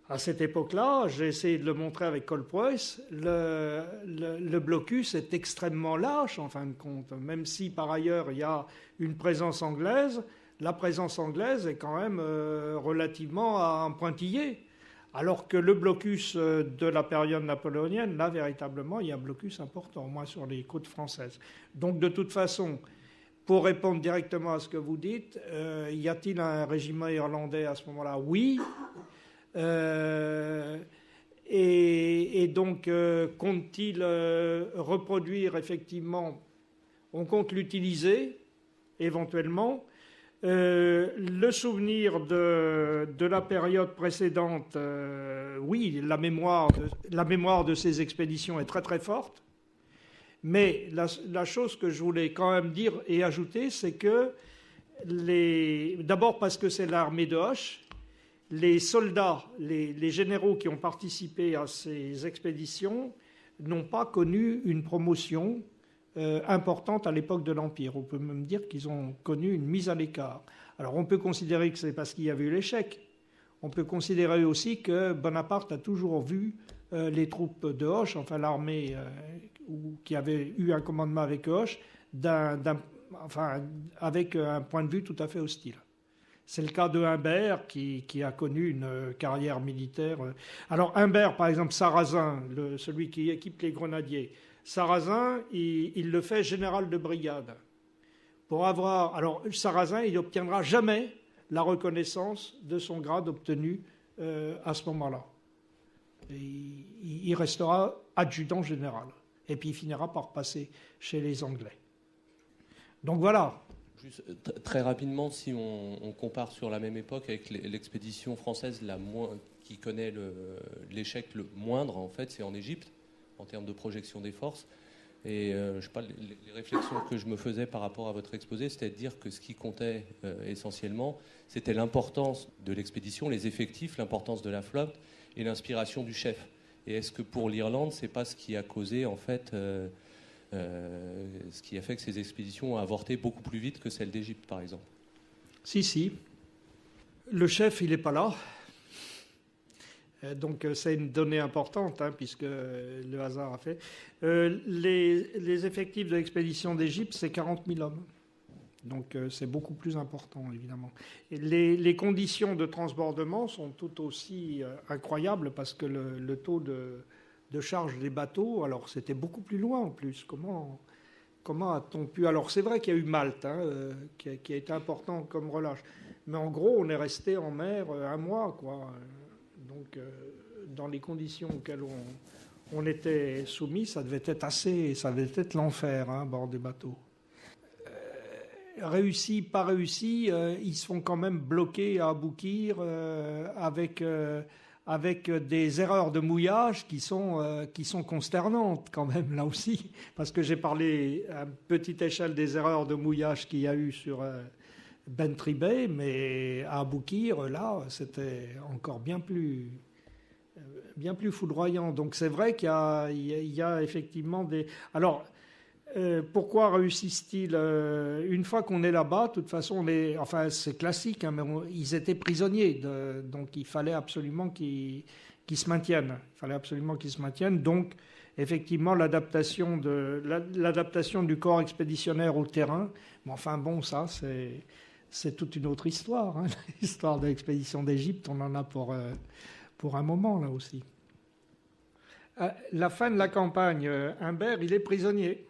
Speaker 4: À cette époque-là, j'ai essayé de le montrer avec Cole-Preuss, le blocus est extrêmement lâche, en fin de compte. Même si, par ailleurs, il y a une présence anglaise, la présence anglaise est quand même relativement à un pointillé. Alors que le blocus de la période napoléonienne, là, véritablement, il y a un blocus important, au moins sur les côtes françaises. Donc, de toute façon, pour répondre directement à ce que vous dites, y a-t-il un régiment irlandais à ce moment-là? Oui. Et donc, compte-t-il reproduire, effectivement, on compte l'utiliser, éventuellement. Le souvenir de la période précédente, oui, la mémoire de ces expéditions est très très forte. Mais la chose que je voulais quand même dire et ajouter, c'est que d'abord parce que c'est l'armée de Hoche, les soldats, les généraux qui ont participé à ces expéditions n'ont pas connu une promotion importante à l'époque de l'Empire. On peut même dire qu'ils ont connu une mise à l'écart. Alors on peut considérer que c'est parce qu'il y avait eu l'échec. On peut considérer aussi que Bonaparte a toujours vu les troupes de Hoche, enfin l'armée qui avait eu un commandement avec Hoche, avec un point de vue tout à fait hostile. C'est le cas de Humbert qui a connu une carrière militaire. Alors Humbert, par exemple, Sarrazin, celui qui équipe les grenadiers, Sarrazin, il le fait général de brigade. Alors Sarrazin, il n'obtiendra jamais la reconnaissance de son grade obtenu à ce moment-là. Il restera adjudant général. Et puis il finira par passer chez les Anglais. Donc voilà.
Speaker 7: Juste, très rapidement, si on compare sur la même époque avec l'expédition française qui connaît l'échec le moindre, en fait, c'est en Égypte, en termes de projection des forces. Et je sais pas, les réflexions que je me faisais par rapport à votre exposé, c'était de dire que ce qui comptait essentiellement, c'était l'importance de l'expédition, les effectifs, l'importance de la flotte et l'inspiration du chef. Et est-ce que pour l'Irlande, c'est pas ce qui a causé, en fait, ce qui a fait que ces expéditions ont avorté beaucoup plus vite que celle d'Égypte, par exemple?
Speaker 4: Si. Le chef, il n'est pas là. Donc c'est une donnée importante, puisque le hasard a fait. Les effectifs de l'expédition d'Égypte, c'est 40 000 hommes. Donc c'est beaucoup plus important, évidemment. Et les conditions de transbordement sont tout aussi incroyables, parce que le taux de charge des bateaux, alors c'était beaucoup plus loin en plus. Comment a-t-on pu... Alors c'est vrai qu'il y a eu Malte, qui a été important comme relâche. Mais en gros, on est resté en mer un mois, quoi. Donc, dans les conditions auxquelles on était soumis, ça devait être l'enfer, à bord des bateaux. Réussi, pas réussi, ils se font quand même bloquer à Aboukir avec des erreurs de mouillage qui sont consternantes quand même, là aussi. Parce que j'ai parlé à petite échelle des erreurs de mouillage qu'il y a eu sur Bantry Bay, mais à Aboukir, là, c'était encore bien plus foudroyant. Donc c'est vrai qu'il y a effectivement des... Alors, pourquoi réussissent-ils une fois qu'on est là-bas? De toute façon, c'est classique, mais ils étaient prisonniers, donc il fallait absolument qu'ils se maintiennent. Donc, effectivement, l'adaptation du corps expéditionnaire au terrain. Mais enfin, bon, ça, c'est toute une autre histoire. L'histoire de l'expédition d'Égypte, on en a pour un moment, là aussi. À la fin de la campagne, Humbert, il est prisonnier.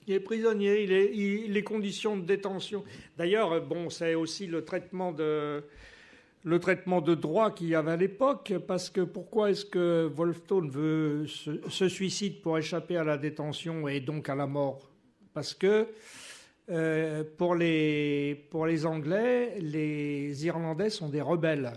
Speaker 4: Il est prisonnier, les conditions de détention. D'ailleurs, bon, c'est aussi le traitement de droit qu'il y avait à l'époque, parce que pourquoi est-ce que Wolfe Tone se suicide pour échapper à la détention et donc à la mort? Parce que pour les Anglais, les Irlandais sont des rebelles.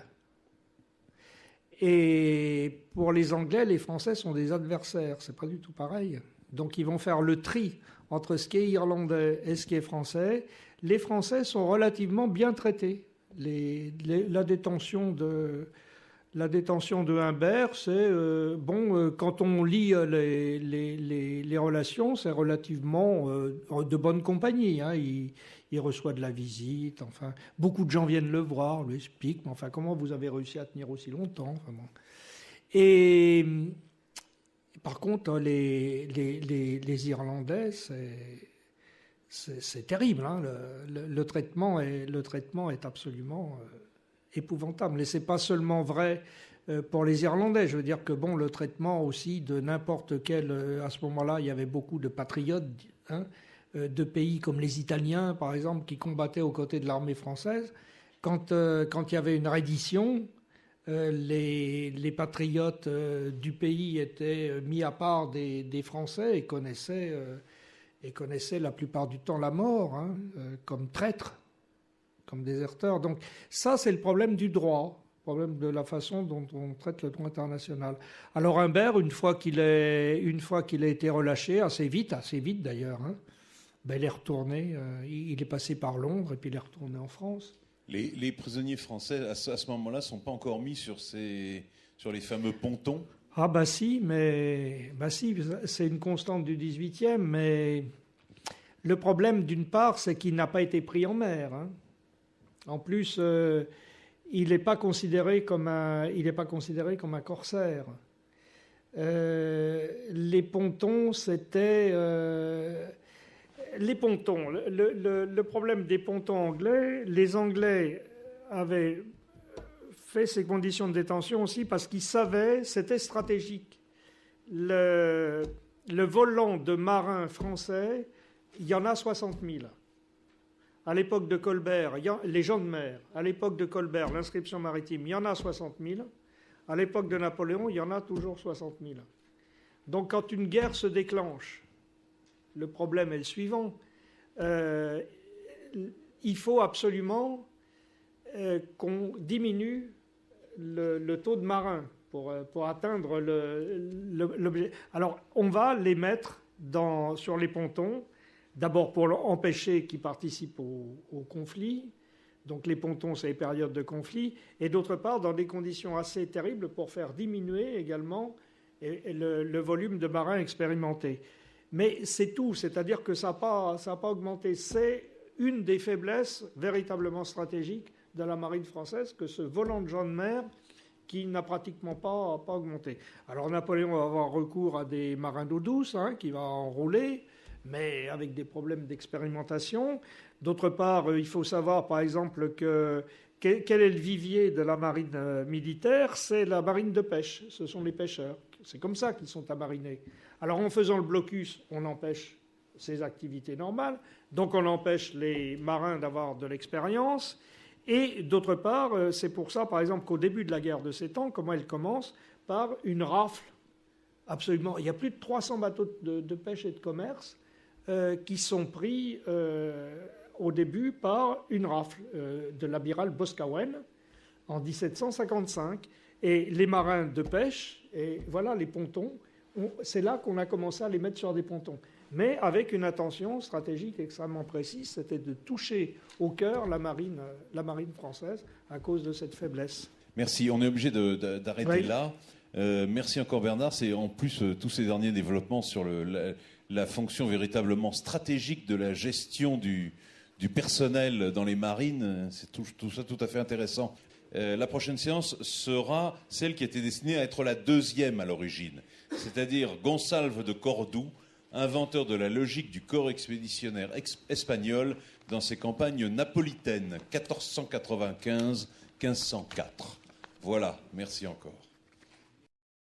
Speaker 4: Et pour les Anglais, les Français sont des adversaires. C'est pas du tout pareil. Donc ils vont faire le tri entre ce qui est irlandais et ce qui est français. Les Français sont relativement bien traités. La détention de Humbert, c'est quand on lit les relations, c'est relativement de bonne compagnie. Il reçoit de la visite. Enfin, beaucoup de gens viennent le voir, lui expliquent. Mais enfin, comment vous avez réussi à tenir aussi longtemps? Enfin, bon. Et par contre, les Irlandais, c'est terrible. Le traitement est absolument épouvantable. Et c'est pas seulement vrai pour les Irlandais. Je veux dire que le traitement aussi de n'importe quel... à ce moment-là, il y avait beaucoup de patriotes de pays comme les Italiens, par exemple, qui combattaient aux côtés de l'armée française. Quand il y avait une reddition... Les patriotes du pays étaient mis à part des Français et connaissaient la plupart du temps la mort, comme traîtres, comme déserteurs. Donc ça, c'est le problème du droit, le problème de la façon dont on traite le droit international. Alors Humbert, une fois qu'il a été relâché, assez vite d'ailleurs, il est retourné, il est passé par Londres et puis il est retourné en France.
Speaker 3: Les prisonniers français, à ce moment-là, ne sont pas encore mis sur les fameux pontons?
Speaker 4: Ah si, c'est une constante du 18e, mais le problème, d'une part, c'est qu'il n'a pas été pris en mer. En plus, il n'est pas considéré comme un corsaire. Les pontons, c'était... Les pontons, le problème des pontons anglais, les Anglais avaient fait ces conditions de détention aussi parce qu'ils savaient, c'était stratégique. Le volant de marins français, il y en a 60 000. À l'époque de Colbert, les gens de mer, à l'époque de Colbert, l'inscription maritime, il y en a 60 000. À l'époque de Napoléon, il y en a toujours 60 000. Donc quand une guerre se déclenche, le problème est le suivant. il faut absolument qu'on diminue le taux de marins pour atteindre l'objet. Alors, on va les mettre sur les pontons, d'abord pour empêcher qu'ils participent au conflit. Donc les pontons, c'est les périodes de conflit. Et d'autre part, dans des conditions assez terribles pour faire diminuer également le volume de marins expérimentés. Mais c'est tout, c'est-à-dire que ça n'a pas augmenté. C'est une des faiblesses véritablement stratégiques de la marine française, que ce volant de gens de mer qui n'a pratiquement pas augmenté. Alors Napoléon va avoir recours à des marins d'eau douce, qui va enrouler, mais avec des problèmes d'expérimentation. D'autre part, il faut savoir, par exemple, quel est le vivier de la marine militaire? C'est la marine de pêche, ce sont les pêcheurs. C'est comme ça qu'ils sont amarinés. Alors en faisant le blocus, on empêche ces activités normales, donc on empêche les marins d'avoir de l'expérience. Et d'autre part, c'est pour ça, par exemple, qu'au début de la guerre de 7 ans, comment elle commence? Par une rafle. Absolument. Il y a plus de 300 bateaux de pêche et de commerce qui sont pris au début par une rafle de l'amiral Boscawen en 1755. Et les marins de pêche, et voilà les pontons, c'est là qu'on a commencé à les mettre sur des pontons. Mais avec une attention stratégique extrêmement précise, c'était de toucher au cœur la marine française à cause de cette faiblesse.
Speaker 3: Merci, on est obligé d'arrêter là. Merci encore Bernard. C'est en plus tous ces derniers développements sur la fonction véritablement stratégique de la gestion du personnel dans les marines. C'est tout ça tout à fait intéressant. La prochaine séance sera celle qui était destinée à être la deuxième à l'origine, c'est-à-dire Gonsalve de Cordoue, inventeur de la logique du corps expéditionnaire espagnol dans ses campagnes napolitaines 1495-1504. Voilà, merci encore.